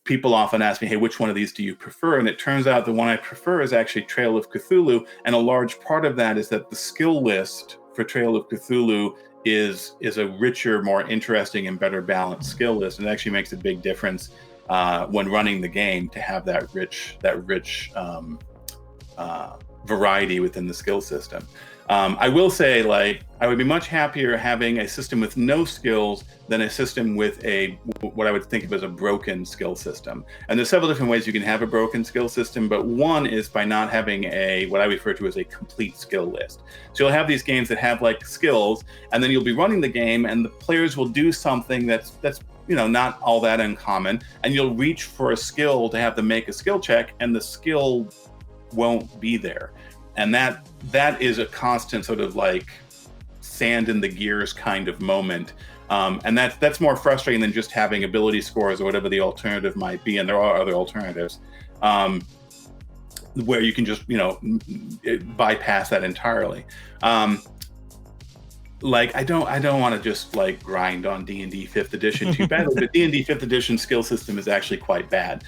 people often ask me, hey, which one of these do you prefer? And it turns out the one I prefer is actually Trail of Cthulhu. And a large part of that is that the skill list for Trail of Cthulhu is a richer, more interesting, and better balanced skill list. And it actually makes a big difference when running the game to have that rich variety within the skill system. I will say, like, I would be much happier having a system with no skills than a system with what I would think of as a broken skill system. And there's several different ways you can have a broken skill system, but one is by not having what I refer to as a complete skill list. So you'll have these games that have like skills, and then you'll be running the game, and the players will do something that's not all that uncommon, and you'll reach for a skill to have them make a skill check, and the skill won't be there. And that is a constant sort of like sand in the gears kind of moment. And that's more frustrating than just having ability scores or whatever the alternative might be. And there are other alternatives where you can just, bypass that entirely. Like I don't want to just like grind on D&D 5th edition too badly. The D&D 5th edition skill system is actually quite bad.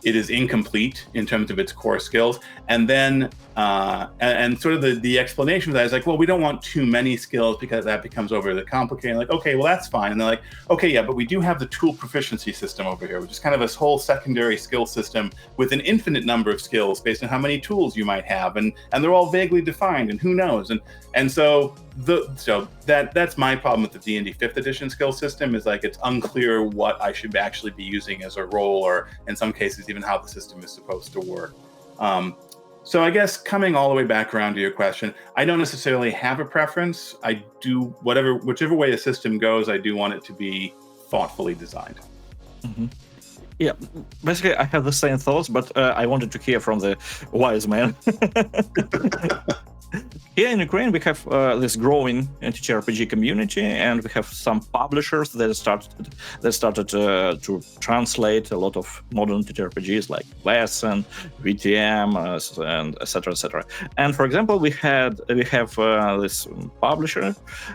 It is incomplete in terms of its core skills. And then, and sort of the explanation of that is like, well, we don't want too many skills because that becomes overly complicated. Like, okay, well, that's fine. And they're like, okay, yeah, but we do have the tool proficiency system over here, which is kind of this whole secondary skill system with an infinite number of skills based on how many tools you might have. And they're all vaguely defined, and who knows? And so that's my problem with the D&D 5th edition skill system is like it's unclear what I should actually be using as a role, or in some cases even how the system is supposed to work. So I guess coming all the way back around to your question, I don't necessarily have a preference. I do whichever way a system goes, I do want it to be thoughtfully designed. Mm-hmm. Yeah, basically I have the same thoughts, but I wanted to hear from the wise man. Here in Ukraine, we have this growing TTRPG community, and we have some publishers that started to translate a lot of modern TTRPGs like Lesson, VTM, and etc. etc. And for example, we have this publisher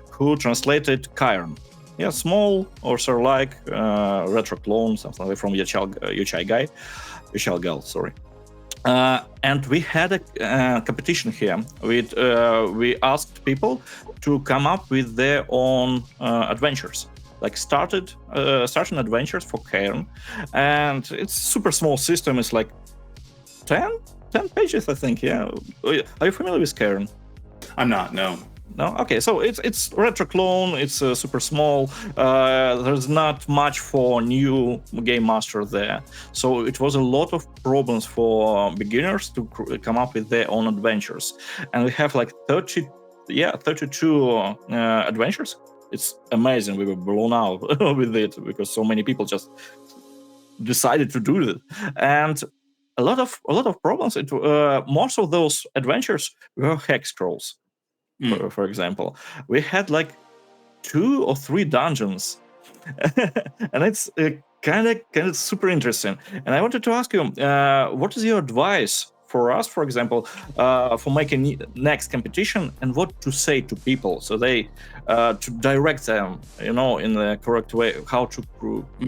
who translated Chiron. Yeah, small or so like retro clone, something like from Yuchai Gal, sorry. And we had a competition here. We asked people to come up with their own adventures, like starting adventures for Chiron. And it's super small system. It's like 10 pages, I think. Yeah. Are you familiar with Chiron? I'm not, no. No? Okay, so it's retro clone, it's super small, there's not much for new game master there. So it was a lot of problems for beginners to come up with their own adventures. And we have like 32 adventures. It's amazing. We were blown out with it because so many people just decided to do it. And a lot of problems. Most of those adventures were hex scrolls. For example, we had like 2 or 3 dungeons, and it's kind of super interesting. And I wanted to ask you, what is your advice for us, for example, for making next competition, and what to say to people so they to direct them, in the correct way, how to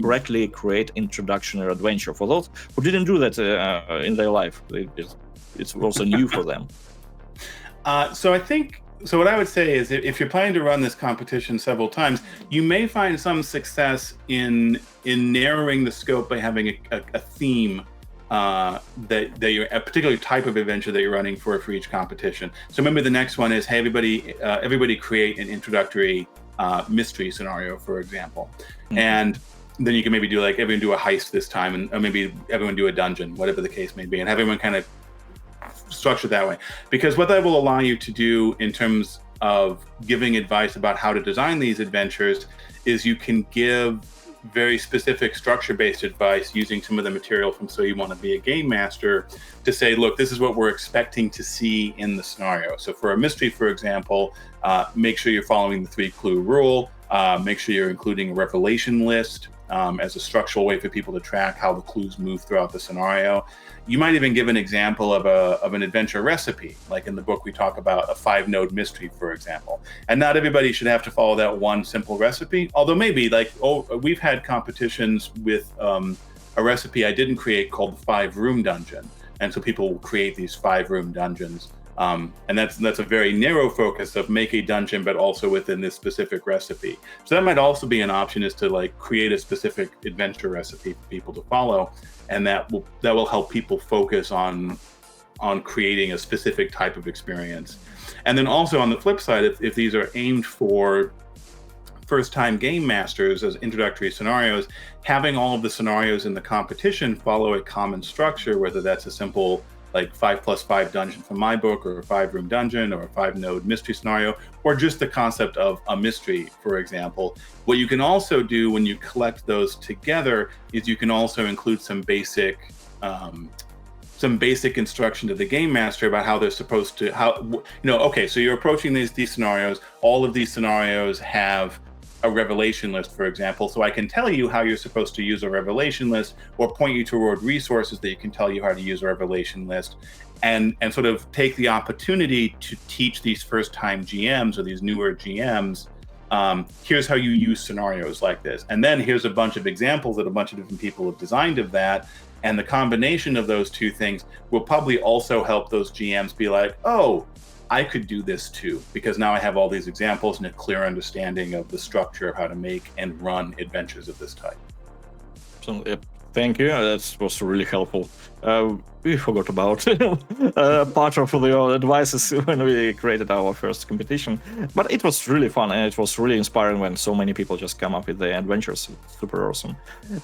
correctly create introductory adventure for those who didn't do that in their life. It's also new for them. So what I would say is, if you're planning to run this competition several times, you may find some success in narrowing the scope by having a theme that you're, a particular type of adventure that you're running for each competition. So maybe the next one is, hey, everybody create an introductory mystery scenario, for example. Mm-hmm. And then you can maybe do like everyone do a heist this time, or maybe everyone do a dungeon, whatever the case may be, and have everyone kind of structured that way. Because what that will allow you to do in terms of giving advice about how to design these adventures is you can give very specific structure-based advice using some of the material from So You Want to Be a Game Master to say, look, this is what we're expecting to see in the scenario. So for a mystery, for example, make sure you're following the 3-clue rule. Make sure you're including a revelation list as a structural way for people to track how the clues move throughout the scenario. You might even give an example of an adventure recipe. Like in the book, we talk about a 5-node mystery, for example. And not everybody should have to follow that one simple recipe. Although maybe we've had competitions with a recipe I didn't create called the 5-room dungeon. And so people will create these 5-room dungeons. And that's a very narrow focus of make a dungeon, but also within this specific recipe. So that might also be an option, is to like create a specific adventure recipe for people to follow, and that will help people focus on creating a specific type of experience. And then also on the flip side, if these are aimed for first-time game masters as introductory scenarios, having all of the scenarios in the competition follow a common structure, whether that's a simple like 5+5 dungeon from my book, or a 5-room dungeon, or a 5-node mystery scenario, or just the concept of a mystery, for example. What you can also do when you collect those together is you can also include some basic instruction to the game master about how they're supposed to, okay, so you're approaching these scenarios. All of these scenarios have a revelation list, for example, so I can tell you how you're supposed to use a revelation list, or point you toward resources that you can tell you how to use a revelation list, and sort of take the opportunity to teach these first-time GMs or these newer GMs, here's how you use scenarios like this. And then here's a bunch of examples that a bunch of different people have designed of that. And the combination of those two things will probably also help those GMs be like, oh, I could do this too, because now I have all these examples and a clear understanding of the structure of how to make and run adventures of this type. So, thank you. That was really helpful. We forgot about part of the advices when we created our first competition, but it was really fun, and it was really inspiring when so many people just come up with their adventures. It's super awesome.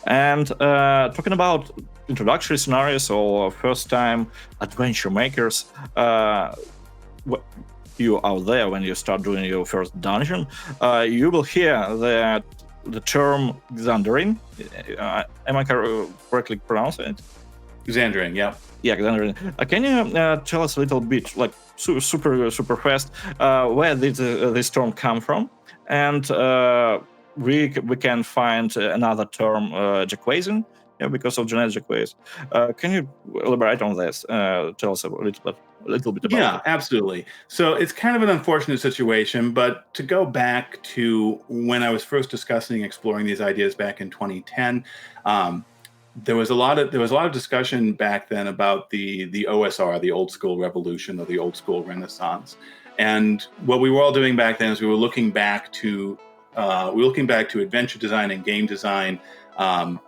And talking about introductory scenarios or first-time adventure makers, you out there, when you start doing your first dungeon, you will hear that the term Xandering. Am I correctly pronouncing it? Xandering, yeah. Yeah, Xandering. Can you tell us a little bit, like super fast, where did this term come from? And we can find another term, Jaquasin, because of Jeanette Jacquaz. Can you elaborate on this? Tell us a little bit about Yeah, it. absolutely. So it's kind of an unfortunate situation, but to go back to when I was first exploring these ideas back in 2010, there was a lot of discussion back then about the OSR, the old school revolution or the old school renaissance. And what we were all doing back then is we were looking back to adventure design and game design,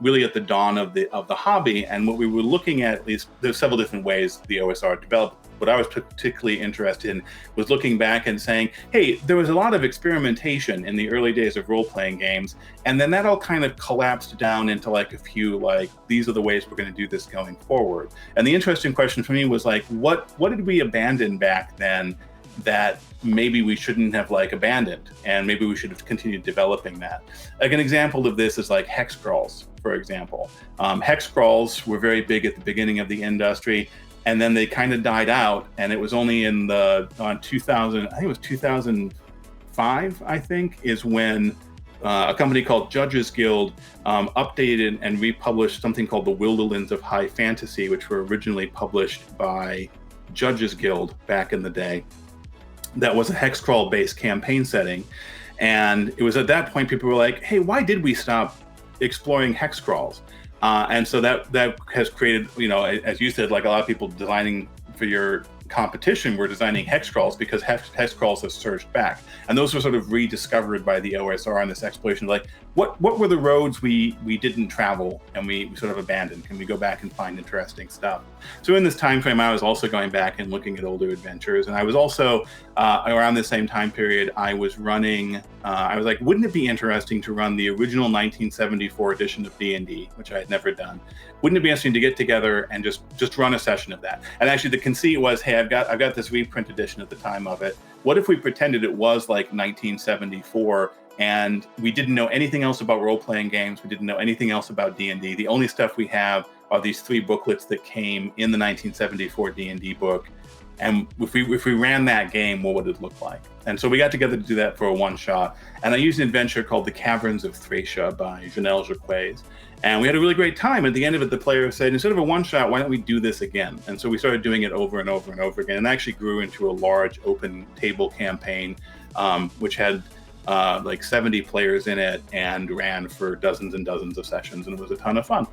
really at the dawn of the hobby. And what we were looking at least, there's several different ways the OSR developed. What I was particularly interested in was looking back and saying, hey, there was a lot of experimentation in the early days of role-playing games, and then that all kind of collapsed down into like a few, like, these are the ways we're going to do this going forward. And the interesting question for me was like, what did we abandon back then that maybe we shouldn't have like abandoned, and maybe we should have continued developing that? Like an example of this is like hex crawls, for example. Hex crawls were very big at the beginning of the industry, and then they kind of died out, and it was only in 2000, I think it was 2005, I think, is when a company called Judges Guild updated and republished something called the Wilderlands of High Fantasy, which were originally published by Judges Guild back in the day. That was a hex crawl based campaign setting. And it was at that point people were like, hey, why did we stop exploring hex crawls? And so that has created, as you said, like a lot of people designing for your competition were designing hex crawls because hex crawls have surged back. And those were sort of rediscovered by the OSR on this exploration. Like, what were the roads we didn't travel and we sort of abandoned? Can we go back and find interesting stuff? So in this time frame, I was also going back and looking at older adventures. And I was also, around the same time period, I was running, I was like, wouldn't it be interesting to run the original 1974 edition of D&D, which I had never done? Wouldn't it be interesting to get together and just run a session of that? And actually the conceit was, hey, I've got this reprint edition at the time of it. What if we pretended it was like 1974 and we didn't know anything else about role-playing games? We didn't know anything else about D&D. The only stuff we have are these 3 booklets that came in the 1974 D&D book. And if we ran that game, what would it look like? And so we got together to do that for a one-shot. And I used an adventure called The Caverns of Thracia by Jeanette Jacquaz. And we had a really great time. At the end of it, the player said, instead of a one-shot, why don't we do this again? And so we started doing it over and over and over again, and actually grew into a large open table campaign, which had like 70 players in it and ran for dozens and dozens of sessions, and it was a ton of fun.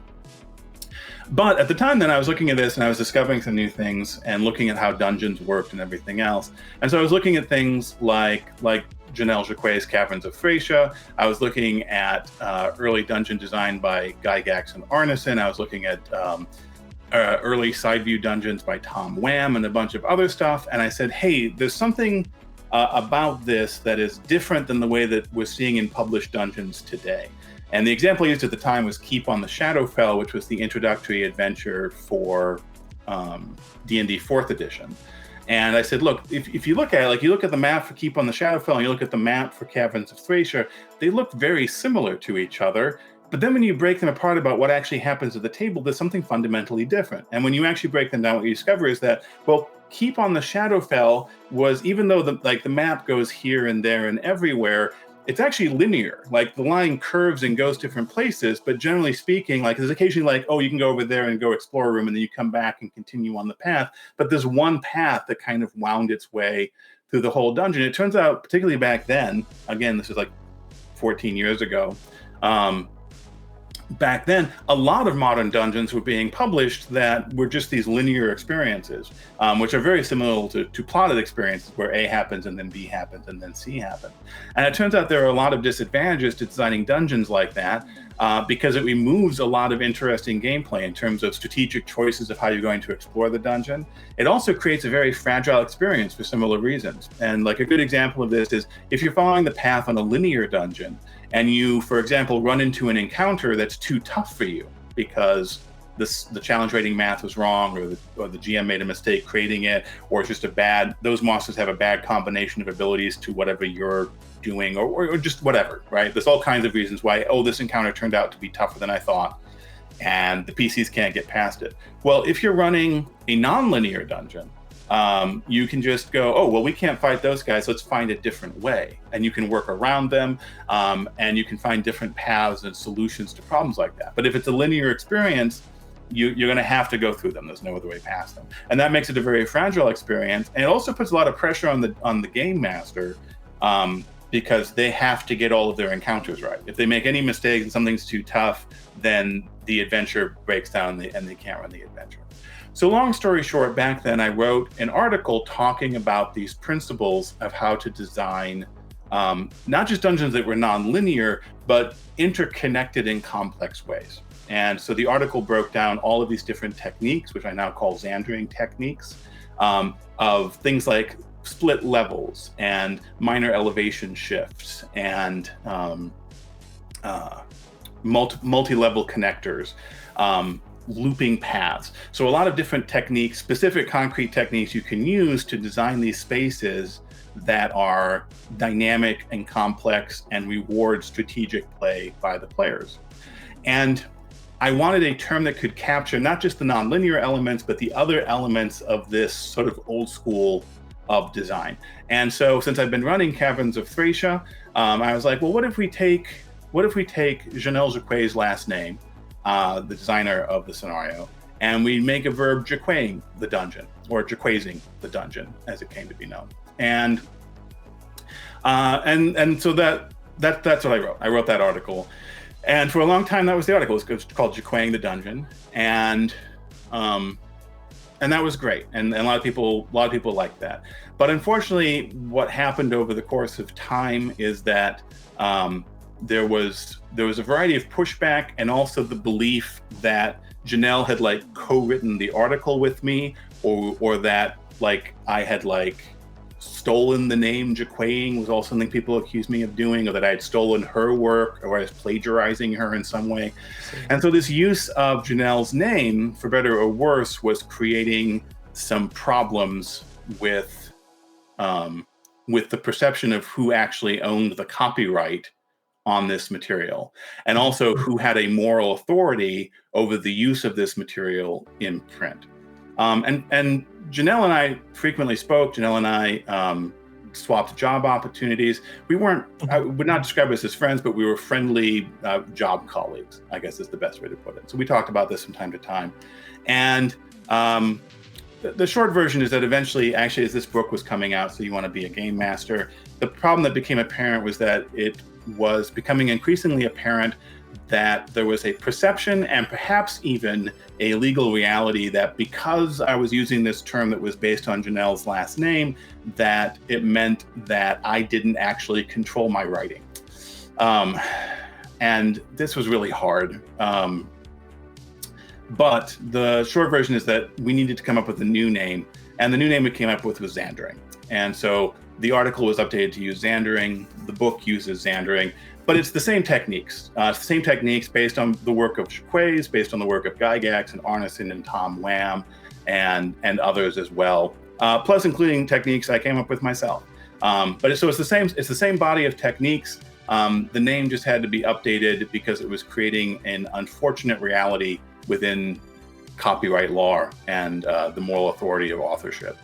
But at the time then I was looking at this and I was discovering some new things and looking at how dungeons worked and everything else. And so I was looking at things like Jeanette Jacquaz's Caverns of Thracia. I was looking at early dungeon design by Gygax and Arneson. I was looking at early side view dungeons by Tom Wham and a bunch of other stuff. And I said, hey, there's something about this that is different than the way that we're seeing in published dungeons today. And the example I used at the time was Keep on the Shadowfell, which was the introductory adventure for D&D 4th edition. And I said, look, if you look at it, like you look at the map for Keep on the Shadowfell and you look at the map for Caverns of Thracia, they look very similar to each other. But then when you break them apart about what actually happens at the table, there's something fundamentally different. And when you actually break them down, what you discover is that, well, Keep on the Shadowfell was, even though the map goes here and there and everywhere, it's actually linear. Like the line curves and goes different places, but generally speaking, like there's occasionally like, oh, you can go over there and go explore a room and then you come back and continue on the path. But there's one path that kind of wound its way through the whole dungeon. It turns out, particularly back then, again, this is like 14 years ago, back then, a lot of modern dungeons were being published that were just these linear experiences, which are very similar to plotted experiences where A happens and then B happens and then C happens. And it turns out there are a lot of disadvantages to designing dungeons like that because it removes a lot of interesting gameplay in terms of strategic choices of how you're going to explore the dungeon. It also creates a very fragile experience for similar reasons. And like a good example of this is if you're following the path on a linear dungeon, and you, for example, run into an encounter that's too tough for you because the challenge rating math was wrong, or the GM made a mistake creating it, or it's just those monsters have a bad combination of abilities to whatever you're doing, or just whatever, right? There's all kinds of reasons why, this encounter turned out to be tougher than I thought, and the PCs can't get past it. Well, if you're running a non-linear dungeon, you can just go, we can't fight those guys, let's find a different way. And you can work around them, and you can find different paths and solutions to problems like that. But if it's a linear experience, you're going to have to go through them. There's no other way past them. And that makes it a very fragile experience. And it also puts a lot of pressure on the game master, because they have to get all of their encounters right. If they make any mistakes and something's too tough, then the adventure breaks down and they can't run the adventure. So long story short, back then I wrote an article talking about these principles of how to design not just dungeons that were non-linear, but interconnected in complex ways. And so the article broke down all of these different techniques, which I now call Xandering techniques, of things like split levels and minor elevation shifts and multi-level connectors, looping paths. So a lot of different techniques, specific concrete techniques you can use to design these spaces that are dynamic and complex and reward strategic play by the players. And I wanted a term that could capture not just the nonlinear elements, but the other elements of this sort of old school of design. And so since I've been running Caverns of Thracia, I was like, well, what if we take Janelle Jacquet's last name, the designer of the scenario, and we make a verb Jacqueing the dungeon, or Jacquezing the dungeon, as it came to be known. And so that's what I wrote. I wrote that article, and for a long time that was the article. It was called Jacqueing the Dungeon, and that was great, and a lot of people liked that. But unfortunately, what happened over the course of time is that there was a variety of pushback, and also the belief that Janelle had co-written the article with me, or that I had stolen the name Jacqueing was also something people accused me of doing, or that I had stolen her work, or I was plagiarizing her in some way. And so this use of Janelle's name, for better or worse, was creating some problems with the perception of who actually owned the copyright on this material, and also who had a moral authority over the use of this material in print. And Janelle and I frequently spoke. Janelle and I swapped job opportunities. I would not describe us as friends, but we were friendly job colleagues, I guess is the best way to put it. So we talked about this from time to time. And the short version is that eventually, actually, as this book was coming out, So You Want to Be a Game Master, the problem that became apparent was that it was becoming increasingly apparent that there was a perception, and perhaps even a legal reality, that because I was using this term that was based on Janelle's last name, that it meant that I didn't actually control my writing. And this was really hard. But the short version is that we needed to come up with a new name, and the new name we came up with was Xandering. And so the article was updated to use Xandering. The book uses Xandering, but it's the same techniques. It's the same techniques based on the work of Jacquet, based on the work of Gygax and Arneson and Tom Lamb and others as well. Plus including techniques I came up with myself. But it's the same body of techniques. The name just had to be updated because it was creating an unfortunate reality within copyright law and the moral authority of authorship.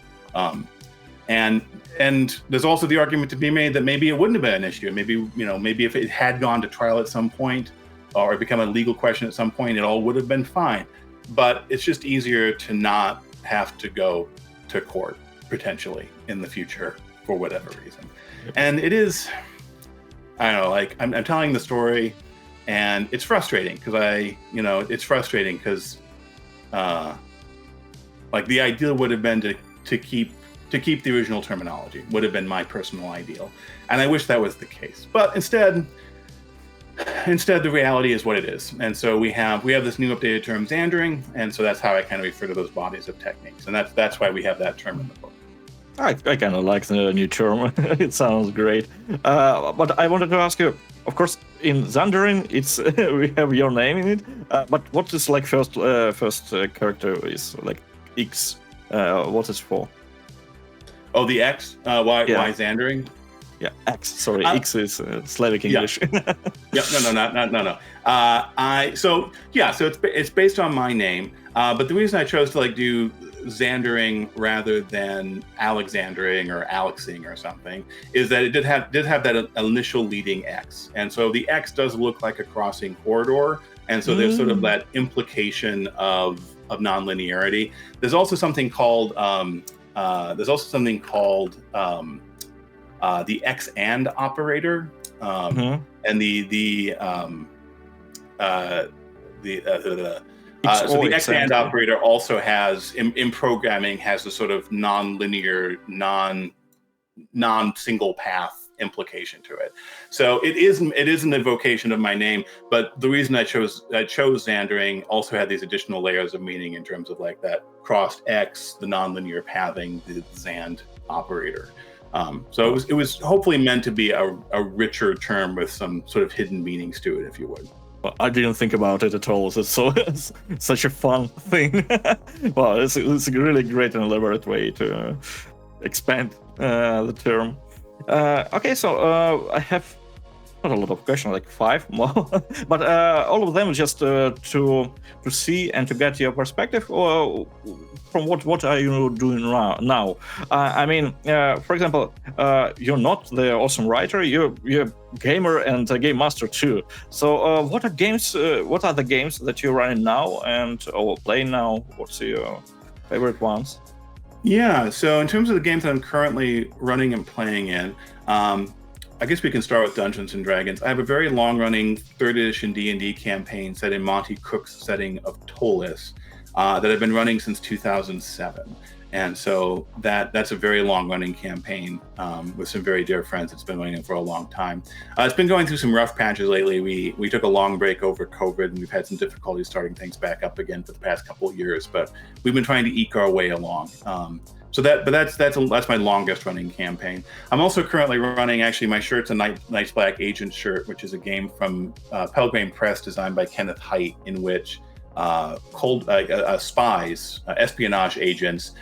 And there's also the argument to be made that maybe it wouldn't have been an issue. Maybe if it had gone to trial at some point, or become a legal question at some point, it all would have been fine. But it's just easier to not have to go to court potentially in the future for whatever reason. And it is, I don't know, I'm telling the story, and it's frustrating because the ideal would have been to keep the original terminology, would have been my personal ideal. And I wish that was the case. But instead the reality is what it is. And so we have this new updated term, Xandering, and so that's how I kind of refer to those bodies of techniques. And that's why we have that term in the book. I kind of like the new term. It sounds great. But I wanted to ask you, of course, in Xandering, it's we have your name in it, But what is like first character is like X? What is for? Oh, the X. Why Xandering? Yeah, X. Sorry, X is Slavic English. Yeah. No. So it's based on my name. But the reason I chose to like do Xandering rather than Alexandering or Alexing or something is that it did have that initial leading X, and so the X does look like a crossing corridor, and so there's sort of that implication of nonlinearity. There's also something called the X and operator, and the X and operator also has in programming has a sort of non-linear, non-single path implication to it. So it is an evocation of my name, but the reason I chose Xandering also had these additional layers of meaning in terms of like that crossed X, the non-linear pathing, the Xand operator. So it was hopefully meant to be a richer term with some sort of hidden meanings to it, if you would. I didn't think about it at all. It's such a fun thing. Well, it's a really great and elaborate way to expand the term. Okay, so I have not a lot of questions, like 5 more, but all of them just to see and to get your perspective, or from what are you doing now? I mean, for example, you're not the awesome writer. You're a gamer and a game master too. So what are the games that you're running now or playing now? What's your favorite ones? Yeah, so in terms of the games that I'm currently running and playing in, I guess we can start with Dungeons and Dragons. I have a very long-running 3rd edition D&D campaign set in Monty Cook's setting of Ptolus that I've been running since 2007. And so that's a very long-running campaign with some very dear friends. It's been running for a long time. It's been going through some rough patches lately. We took a long break over COVID, and we've had some difficulty starting things back up again for the past couple of years. But we've been trying to eke our way along. So that's my longest running campaign. I'm also currently running, actually, my shirt's a Night's Black Agent shirt, which is a game from Pelgrane Press designed by Kenneth Haidt, in which spies, espionage agents,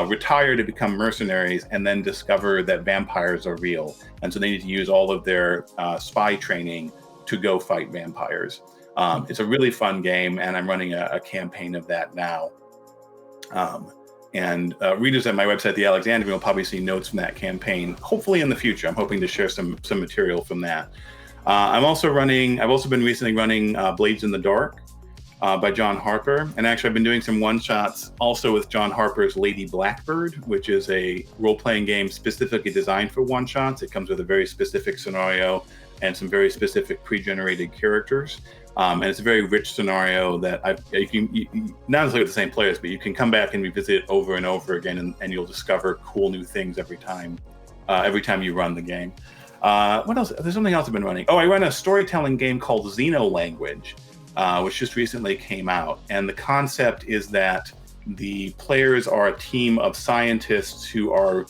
retire to become mercenaries and then discover that vampires are real. And so they need to use all of their spy training to go fight vampires. It's a really fun game, and I'm running a campaign of that now. And readers at my website, The Alexandrian, will probably see notes from that campaign, hopefully in the future. I'm hoping to share some material from that. I've also been recently running Blades in the Dark by John Harper. And actually, I've been doing some one-shots also with John Harper's Lady Blackbird, which is a role-playing game specifically designed for one-shots. It comes with a very specific scenario and some very specific pre-generated characters. And it's a very rich scenario that you can not necessarily with the same players, but you can come back and revisit it over and over again, and you'll discover cool new things every time you run the game. What else? There's something else I've been running. Oh, I run a storytelling game called Xenolanguage, which just recently came out. And the concept is that the players are a team of scientists who are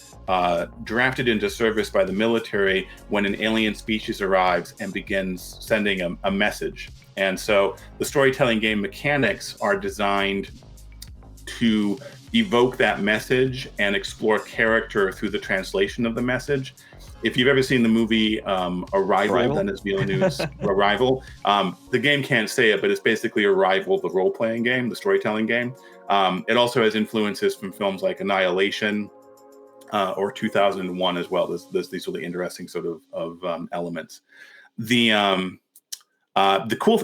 drafted into service by the military when an alien species arrives and begins sending a message. And so the storytelling game mechanics are designed to evoke that message and explore character through the translation of the message. If you've ever seen the movie Arrival, Denis Villeneuve's Arrival, the game can't say it, but it's basically Arrival, the role-playing game, the storytelling game. It also has influences from films like Annihilation or 2001 as well. There's these really interesting sort of elements. The cool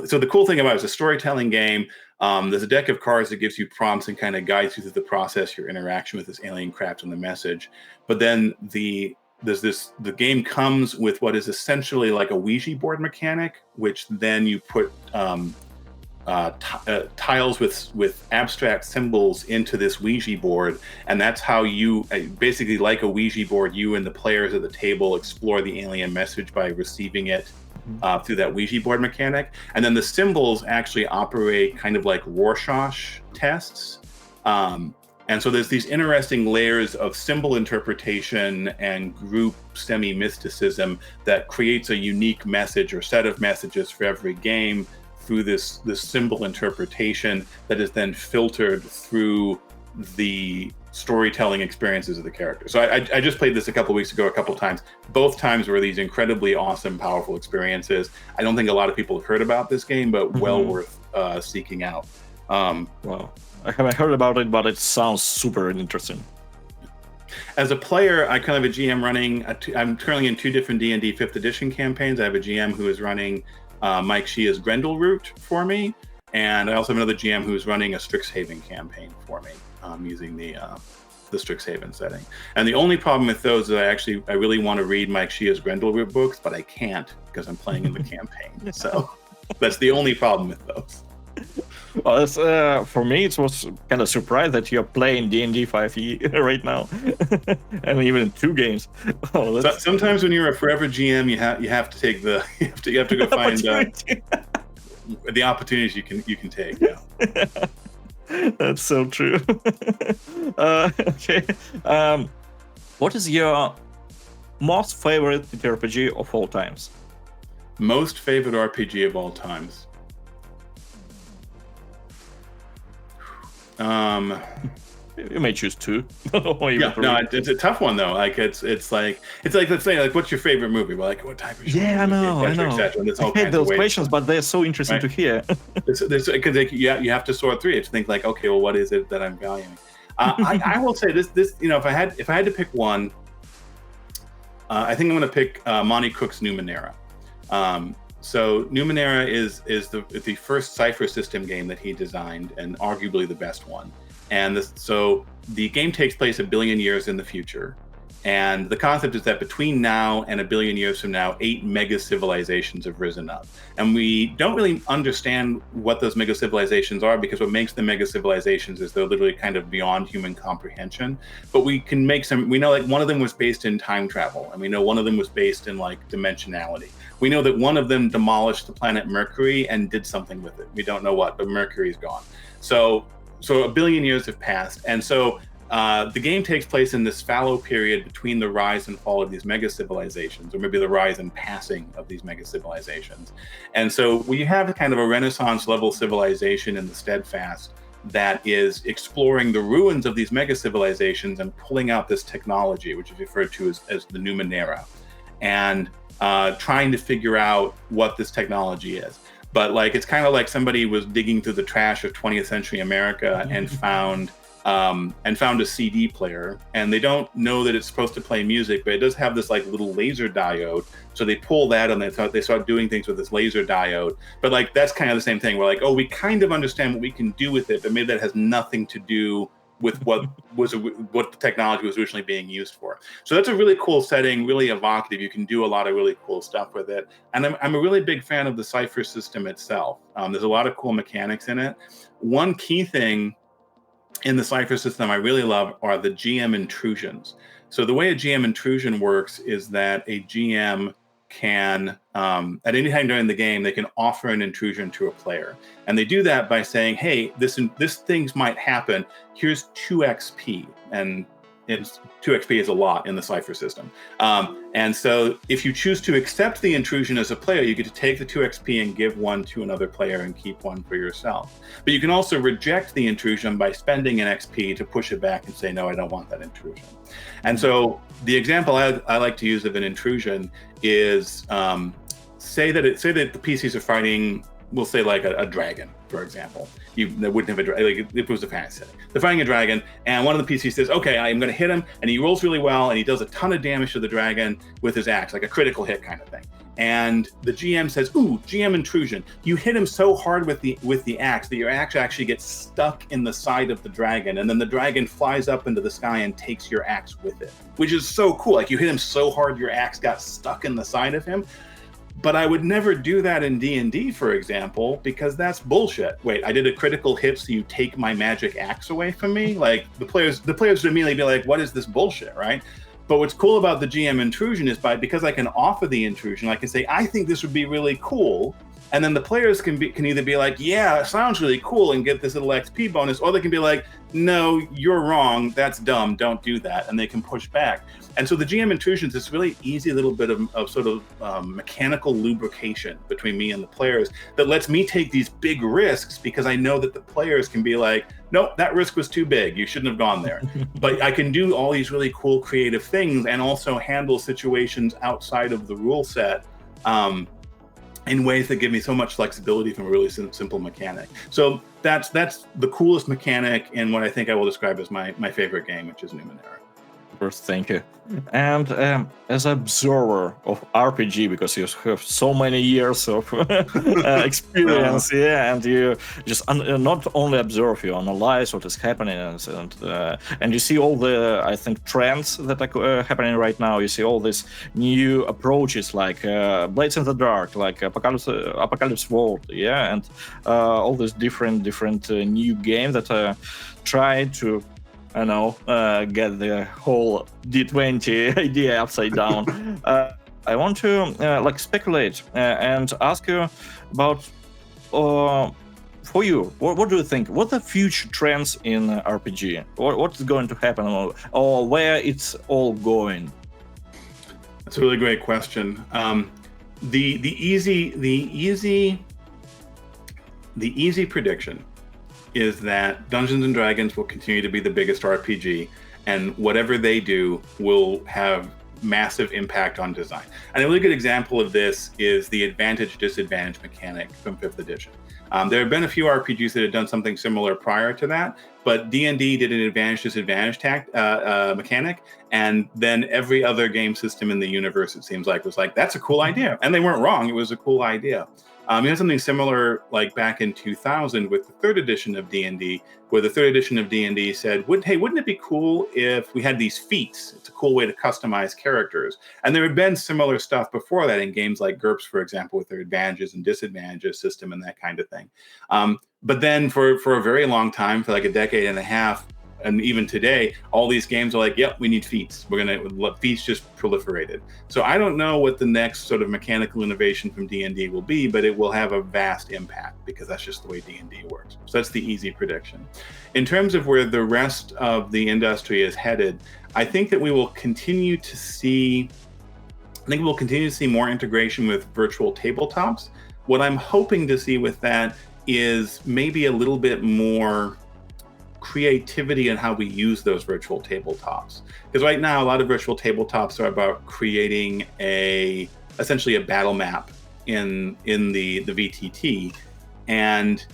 thing about it is a storytelling game. There's a deck of cards that gives you prompts and kind of guides you through the process, your interaction with this alien craft and the message. But then the game comes with what is essentially like a Ouija board mechanic, which then you put tiles with abstract symbols into this Ouija board, and that's how you basically, like a Ouija board, you and the players at the table explore the alien message by receiving it through that Ouija board mechanic. And then the symbols actually operate kind of like Rorschach tests. And so there's these interesting layers of symbol interpretation and group semi-mysticism that creates a unique message or set of messages for every game through this symbol interpretation that is then filtered through the storytelling experiences of the character. So I just played this a couple weeks ago, a couple times. Both times were these incredibly awesome, powerful experiences. I don't think a lot of people have heard about this game, but well worth seeking out. Wow, I haven't heard about it, but it sounds super interesting. As a player, I kind of a GM running. I'm currently in 2 different D&D 5th edition campaigns. I have a GM who is running Mike Shea's Grendelroot for me, and I also have another GM who is running a Strixhaven campaign for me, using the Strixhaven setting. And the only problem with those is I really want to read Mike Shea's Grendelroot books, but I can't because I'm playing in the campaign. So that's the only problem with those. Well, that's, for me, it was kind of surprised that you're playing D&D 5e right now, and even in 2 games. Oh, so, sometimes when you're a forever GM, you have to take the you have to go find the opportunities you can take. Yeah. That's so true. Okay. What is your most favorite TTRPG of all times? Most favorite RPG of all times. You may choose 2. Yeah, no, it's a tough one though. Like it's like let's say like, what's your favorite movie? Well, like what type of genre? Yeah, I know. And I hate those questions, but they're so interesting to hear. Because you have to sort through it to think like, okay, well, what is it that I'm valuing? I will say this, if I had to pick one, I think I'm going to pick Monty Cook's Numenera. So Numenera is the first Cypher System game that he designed, and arguably the best one. And so the game takes place 1 billion years in the future. And the concept is that between now and 1 billion years from now, 8 mega civilizations have risen up. And we don't really understand what those mega civilizations are, because what makes them mega civilizations is they're literally kind of beyond human comprehension. But we can make we know like one of them was based in time travel, and we know one of them was based in like dimensionality. We know that one of them demolished the planet Mercury and did something with it. We don't know what, but Mercury's gone. So 1 billion years have passed. And so the game takes place in this fallow period between the rise and fall of these mega civilizations, or maybe the rise and passing of these mega civilizations. And so we have kind of a Renaissance level civilization in the Steadfast that is exploring the ruins of these mega civilizations and pulling out this technology, which is referred to as the Numenera, and trying to figure out what this technology is. But like, it's kind of like somebody was digging through the trash of 20th century America and found a CD player, and they don't know that it's supposed to play music, but it does have this like little laser diode. So they pull that and they start doing things with this laser diode. But like, that's kind of the same thing. We're like, oh, we kind of understand what we can do with it, but maybe that has nothing to do with what the technology was originally being used for. So that's a really cool setting, really evocative. You can do a lot of really cool stuff with it. And I'm a really big fan of the Cypher system itself. There's a lot of cool mechanics in it. One key thing in the Cypher system I really love are the GM intrusions. So the way a GM intrusion works is that a GM can, at any time during the game, they can offer an intrusion to a player. And they do that by saying, hey, this things might happen. Here's 2 XP. And 2 XP is a lot in the Cypher system. And so if you choose to accept the intrusion as a player, you get to take the 2 XP and give 1 to another player and keep 1 for yourself. But you can also reject the intrusion by spending an XP to push it back and say, no, I don't want that intrusion. And so the example I like to use of an intrusion is, say that the PCs are fighting, we'll say like a dragon, for example. They wouldn't have a dragon, like if it was a fantasy setting. They're fighting a dragon, and one of the PCs says, okay, I'm going to hit him, and he rolls really well, and he does a ton of damage to the dragon with his axe, like a critical hit kind of thing. And the GM says, ooh, GM intrusion. You hit him so hard with the axe that your axe actually gets stuck in the side of the dragon, and then the dragon flies up into the sky and takes your axe with it, which is so cool. Like, you hit him so hard your axe got stuck in the side of him. But I would never do that in D&D, for example, because that's bullshit. Wait, I did a critical hit, so you take my magic axe away from me? Like, the players would immediately be like, what is this bullshit, right? But what's cool about the GM intrusion is because I can offer the intrusion, I can say, I think this would be really cool. And then the players can either be like, yeah, it sounds really cool and get this little XP bonus, or they can be like, no, you're wrong, that's dumb, don't do that, and they can push back. And so the GM intrusions is really easy little bit of sort of mechanical lubrication between me and the players that lets me take these big risks because I know that the players can be like, nope, that risk was too big, you shouldn't have gone there. But I can do all these really cool creative things and also handle situations outside of the rule set in ways that give me so much flexibility from a really simple mechanic. So that's the coolest mechanic in what I think I will describe as my favorite game, which is Numenera. First, thank you. And as an observer of RPG, because you have so many years of experience, yeah, and you just not only observe, you analyze what is happening, and you see all the, I think, trends that are happening right now. You see all these new approaches like Blades in the Dark, like Apocalypse World, yeah, and all these different new games that try to, get the whole D20 idea upside down. I want to speculate and ask you about, for you, what do you think? What are the future trends in RPG? What is going to happen, or where it's all going? That's a really great question. The easy prediction is that Dungeons and Dragons will continue to be the biggest RPG, and whatever they do will have massive impact on design. And a really good example of this is the advantage-disadvantage mechanic from 5th edition. There have been a few RPGs that had done something similar prior to that, but D&D did an advantage-disadvantage mechanic, and then every other game system in the universe, it seems like, was like, that's a cool idea. And they weren't wrong, it was a cool idea. You had something similar like back in 2000 with the 3rd edition of D&D, where the 3rd edition of D&D said, wouldn't it be cool if we had these feats? It's a cool way to customize characters. And there had been similar stuff before that in games like GURPS, for example, with their advantages and disadvantages system and that kind of thing. But then for a very long time, for like a decade and a half, and even today, all these games are like, yep, we need feats. We're going to let feats just proliferated. So I don't know what the next sort of mechanical innovation from D&D will be, but it will have a vast impact because that's just the way D&D works. So that's the easy prediction. In terms of where the rest of the industry is headed, I think that we will continue to see more integration with virtual tabletops. What I'm hoping to see with that is maybe a little bit more creativity in how we use those virtual tabletops. Because right now, a lot of virtual tabletops are about creating essentially a battle map in the VTT, and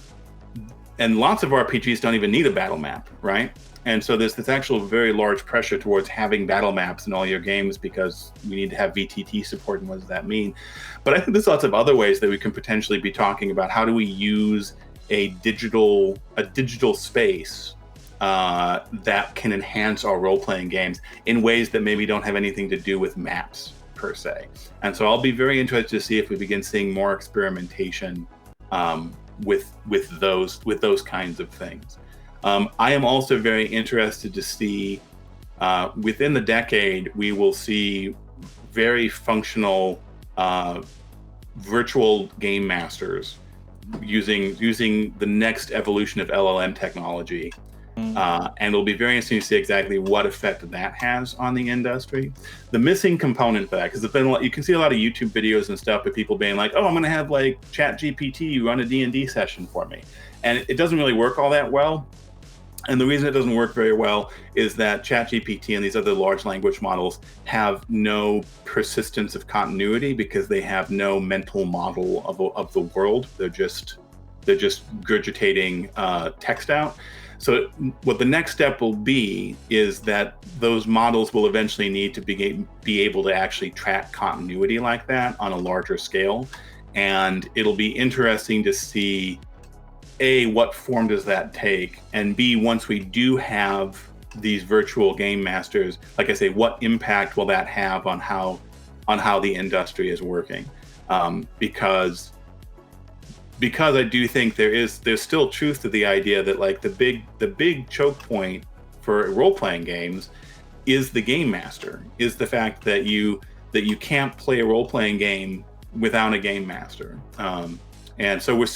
lots of RPGs don't even need a battle map, right? And so there's this actual very large pressure towards having battle maps in all your games because we need to have VTT support, and what does that mean? But I think there's lots of other ways that we can potentially be talking about how do we use a digital space that can enhance our role-playing games in ways that maybe don't have anything to do with maps per se. And so I'll be very interested to see if we begin seeing more experimentation with those kinds of things. I am also very interested to see within the decade we will see very functional virtual game masters using the next evolution of LLM technology. And it'll be very interesting to see exactly what effect that has on the industry. The missing component for that, because there's been you can see a lot of YouTube videos and stuff of people being like, oh, I'm going to have like ChatGPT run a D&D session for me. And it doesn't really work all that well. And the reason it doesn't work very well is that ChatGPT and these other large language models have no persistence of continuity because they have no mental model of the world. They're just regurgitating text out. So what the next step will be is that those models will eventually need to be able to actually track continuity like that on a larger scale. And it'll be interesting to see, A, what form does that take? And B, once we do have these virtual game masters, like I say, what impact will that have on how the industry is working? Because I do think there's still truth to the idea that like the big choke point for role-playing games is the game master, is the fact that you can't play a role-playing game without a game master. And so we're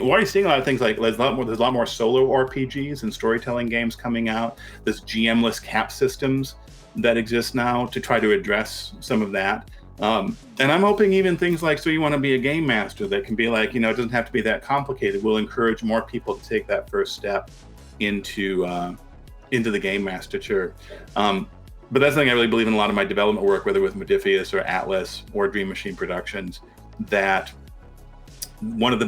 already seeing a lot of things like there's a lot more solo RPGs and storytelling games coming out. There's GM-less cap systems that exist now to try to address some of that. And I'm hoping even things like, so you want to be a game master, that can be like, it doesn't have to be that complicated, will encourage more people to take that first step into the game masterture. But that's something I really believe in a lot of my development work, whether with Modiphius or Atlas or Dream Machine Productions, that one of the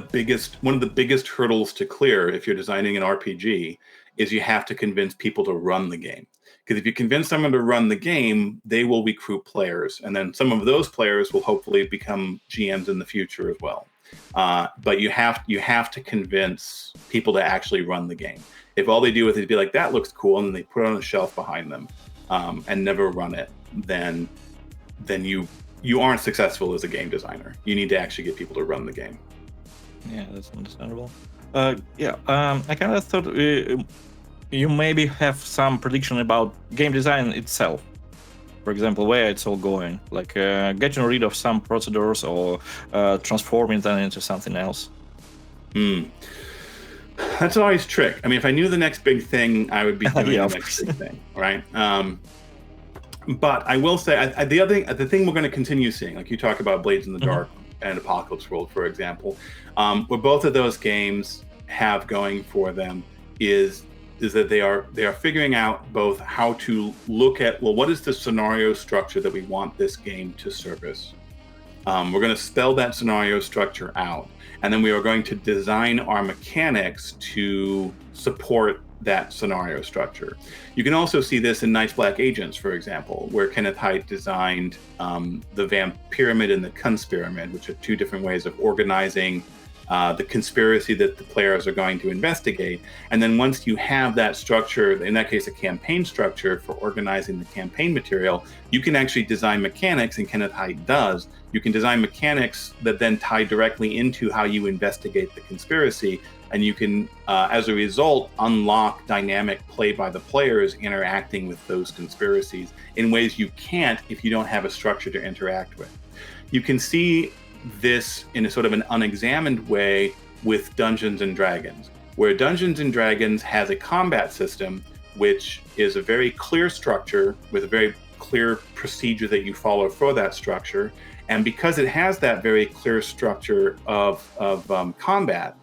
biggest hurdles to clear if you're designing an RPG is you have to convince people to run the game. Because if you convince someone to run the game, they will recruit players, and then some of those players will hopefully become GMs in the future as well. But you have to convince people to actually run the game. If all they do is be like, that looks cool, and then they put it on a shelf behind them and never run it, then you aren't successful as a game designer. You need to actually get people to run the game. Yeah, that's understandable. I kind of thought you maybe have some prediction about game design itself. For example, where it's all going, like getting rid of some procedures or transforming them into something else. That's always a trick. I mean, if I knew the next big thing, I would be doing the next big thing, right? But I will say, the thing we're going to continue seeing, like you talk about Blades in the Dark and Apocalypse World, for example, what both of those games have going for them is that they are figuring out both how to look at, well, what is the scenario structure that we want this game to service? We're going to spell that scenario structure out, and then we are going to design our mechanics to support that scenario structure. You can also see this in Night's Black Agents, for example, where Kenneth Haidt designed the Vampyramid and the Conspiramid, which are two different ways of organizing the conspiracy that the players are going to investigate. And then once you have that structure, in that case, a campaign structure for organizing the campaign material, you can actually design mechanics, and Kenneth Haidt does. You can design mechanics that then tie directly into how you investigate the conspiracy. And you can, as a result, unlock dynamic play by the players interacting with those conspiracies in ways you can't if you don't have a structure to interact with. You can see this in a sort of an unexamined way with Dungeons and Dragons, where Dungeons and Dragons has a combat system which is a very clear structure with a very clear procedure that you follow for that structure. And because it has that very clear structure of combat,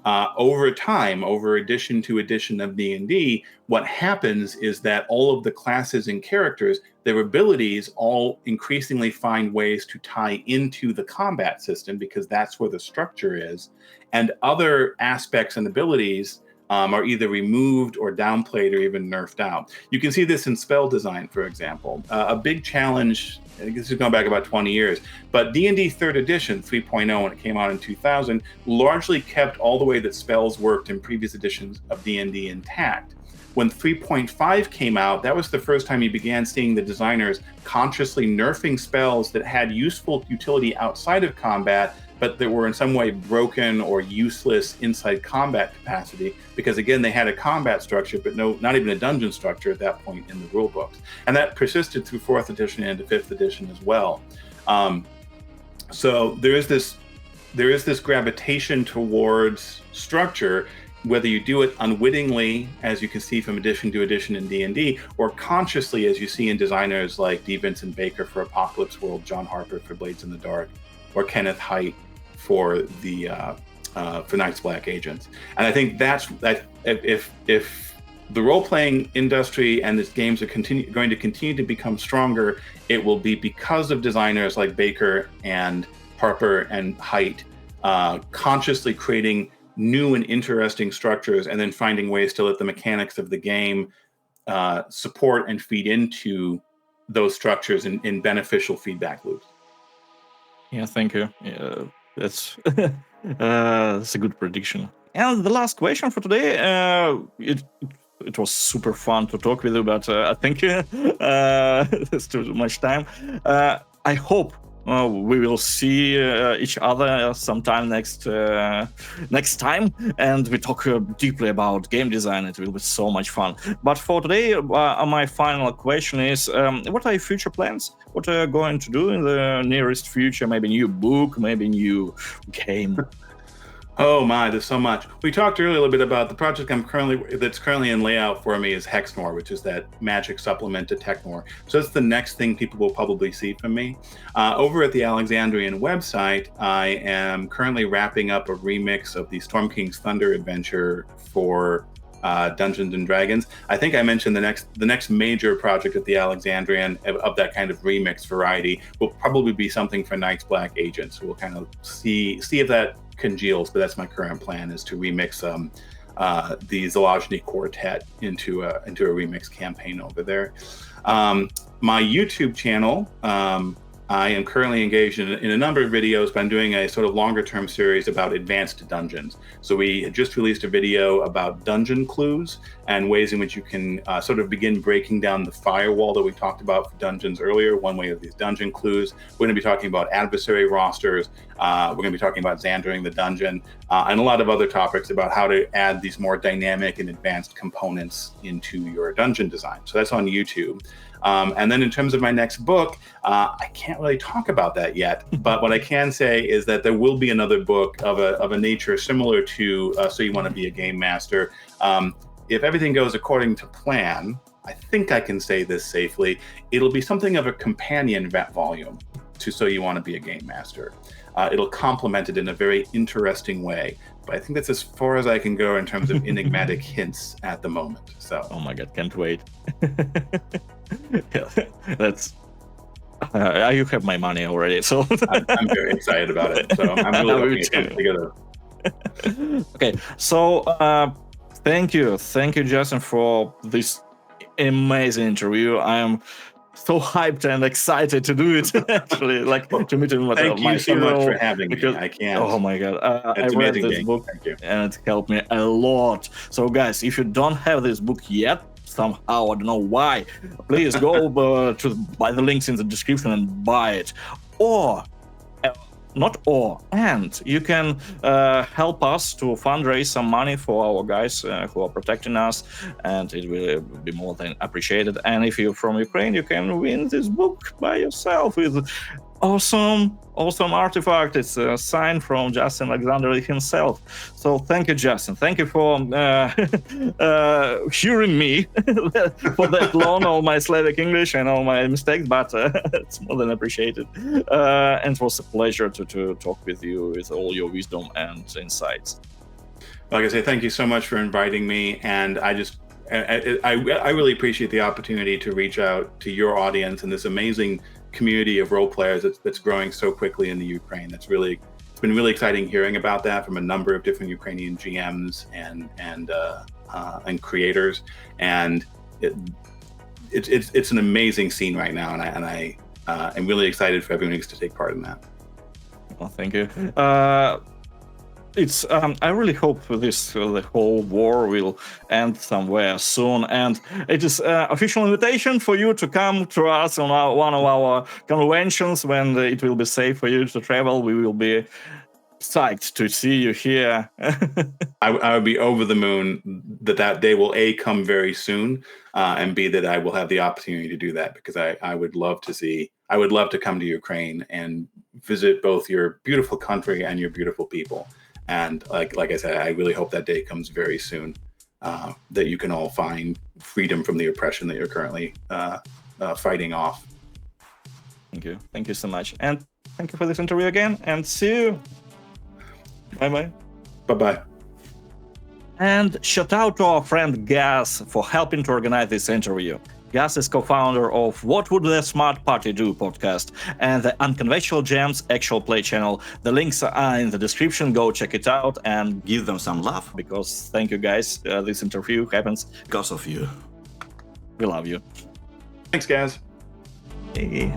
over time, over edition to edition of D&D, what happens is that all of the classes and characters, their abilities all increasingly find ways to tie into the combat system because that's where the structure is. And other aspects and abilities are either removed or downplayed or even nerfed out. You can see this in spell design, for example. A big challenge, I think this is going back about 20 years, but D&D 3rd edition, 3.0, when it came out in 2000, largely kept all the way that spells worked in previous editions of D&D intact. When 3.5 came out, that was the first time you began seeing the designers consciously nerfing spells that had useful utility outside of combat, but that were in some way broken or useless inside combat capacity, because again, they had a combat structure, but not even a dungeon structure at that point in the rule books. And that persisted through 4th edition and into 5th edition as well. So there is this gravitation towards structure, whether you do it unwittingly, as you can see from edition to edition in D&D, or consciously, as you see in designers like D. Vincent Baker for Apocalypse World, John Harper for Blades in the Dark, or Kenneth Haidt for the for Night's Black Agents. And I think that if the role-playing industry and its games are going to continue to become stronger, it will be because of designers like Baker and Harper and Haidt consciously creating new and interesting structures and then finding ways to let the mechanics of the game support and feed into those structures in beneficial feedback loops. Yeah, thank you. Yeah, that's that's a good prediction. And the last question for today, it was super fun to talk with you, but I think it's too much time. I hope we will see each other sometime next time, and we talk deeply about game design. It will be so much fun. But for today, my final question is, what are your future plans? What are you going to do in the nearest future? Maybe new book, maybe new game? Oh my, there's so much. We talked earlier a little bit about the project that's currently in layout for me is Hexnor, which is that magic supplement to Technor. So that's the next thing people will probably see from me. Over at the Alexandrian website, I am currently wrapping up a remix of the Storm King's Thunder adventure for Dungeons and Dragons. I think I mentioned the next major project at the Alexandrian of that kind of remix variety will probably be something for Night's Black Agents. We'll kind of see if that congeals, but that's my current plan, is to remix the Zolozny Quartet into a remix campaign over there. My YouTube channel, I am currently engaged in a number of videos, but I'm doing a sort of longer term series about advanced dungeons. So we had just released a video about dungeon clues and ways in which you can sort of begin breaking down the firewall that we talked about for dungeons earlier. One way of these dungeon clues. We're going to be talking about adversary rosters. We're going to be talking about Xandering the dungeon and a lot of other topics about how to add these more dynamic and advanced components into your dungeon design. So that's on YouTube. And then in terms of my next book, I can't really talk about that yet. But what I can say is that there will be another book of a nature similar to So You Want to Be a Game Master. If everything goes according to plan, I think I can say this safely, it'll be something of a companion volume to So You Want to Be a Game Master. It'll complement it in a very interesting way. But I think that's as far as I can go in terms of enigmatic hints at the moment. So. Oh my God, can't wait. Yeah, that's you have my money already, so I'm very excited about it. So I'm really looking at together. Okay, so thank you, Justin, for this amazing interview. I am so hyped and excited to do it. Actually, like to meet him. Thank you so much for having me. I can't. Oh my God, I read this book and it helped me a lot. So guys, if you don't have this book yet, somehow, I don't know why, please go by the links in the description and buy it. And you can help us to fundraise some money for our guys who are protecting us, and it will be more than appreciated. And if you're from Ukraine, you can win this book by yourself with awesome artifact. It's a sign from Jastін Alexandr himself. So thank you, Justin. Thank you for hearing me for that long, all my Slavic English and all my mistakes, but it's more than appreciated. And it was a pleasure to talk with you with all your wisdom and insights. Like I say, thank you so much for inviting me, and I really appreciate the opportunity to reach out to your audience and this amazing community of role players that's growing so quickly in the Ukraine. It's been really exciting hearing about that from a number of different Ukrainian GMs and creators, and it's an amazing scene right now, and I am really excited for everyone who gets to take part in that. Well, thank you. I really hope the whole war will end somewhere soon, and it is official invitation for you to come to us on one of our conventions when it will be safe for you to travel. We will be psyched to see you here. I would be over the moon that day will A, come very soon, and B, that I will have the opportunity to do that, because I would love to come to Ukraine and visit both your beautiful country and your beautiful people. And like I said, I really hope that day comes very soon, that you can all find freedom from the oppression that you're currently fighting off. Thank you so much, and thank you for this interview again, and see you. Bye-bye. Bye-bye. And shout out to our friend Gas for helping to organize this interview. Gas is co-founder of What Would the Smart Party Do podcast and the Unconventional GMs actual play channel. The links are in the description. Go check it out and give them some love, because thank you guys. This interview happens because of you. We love you. Thanks, guys. Hey.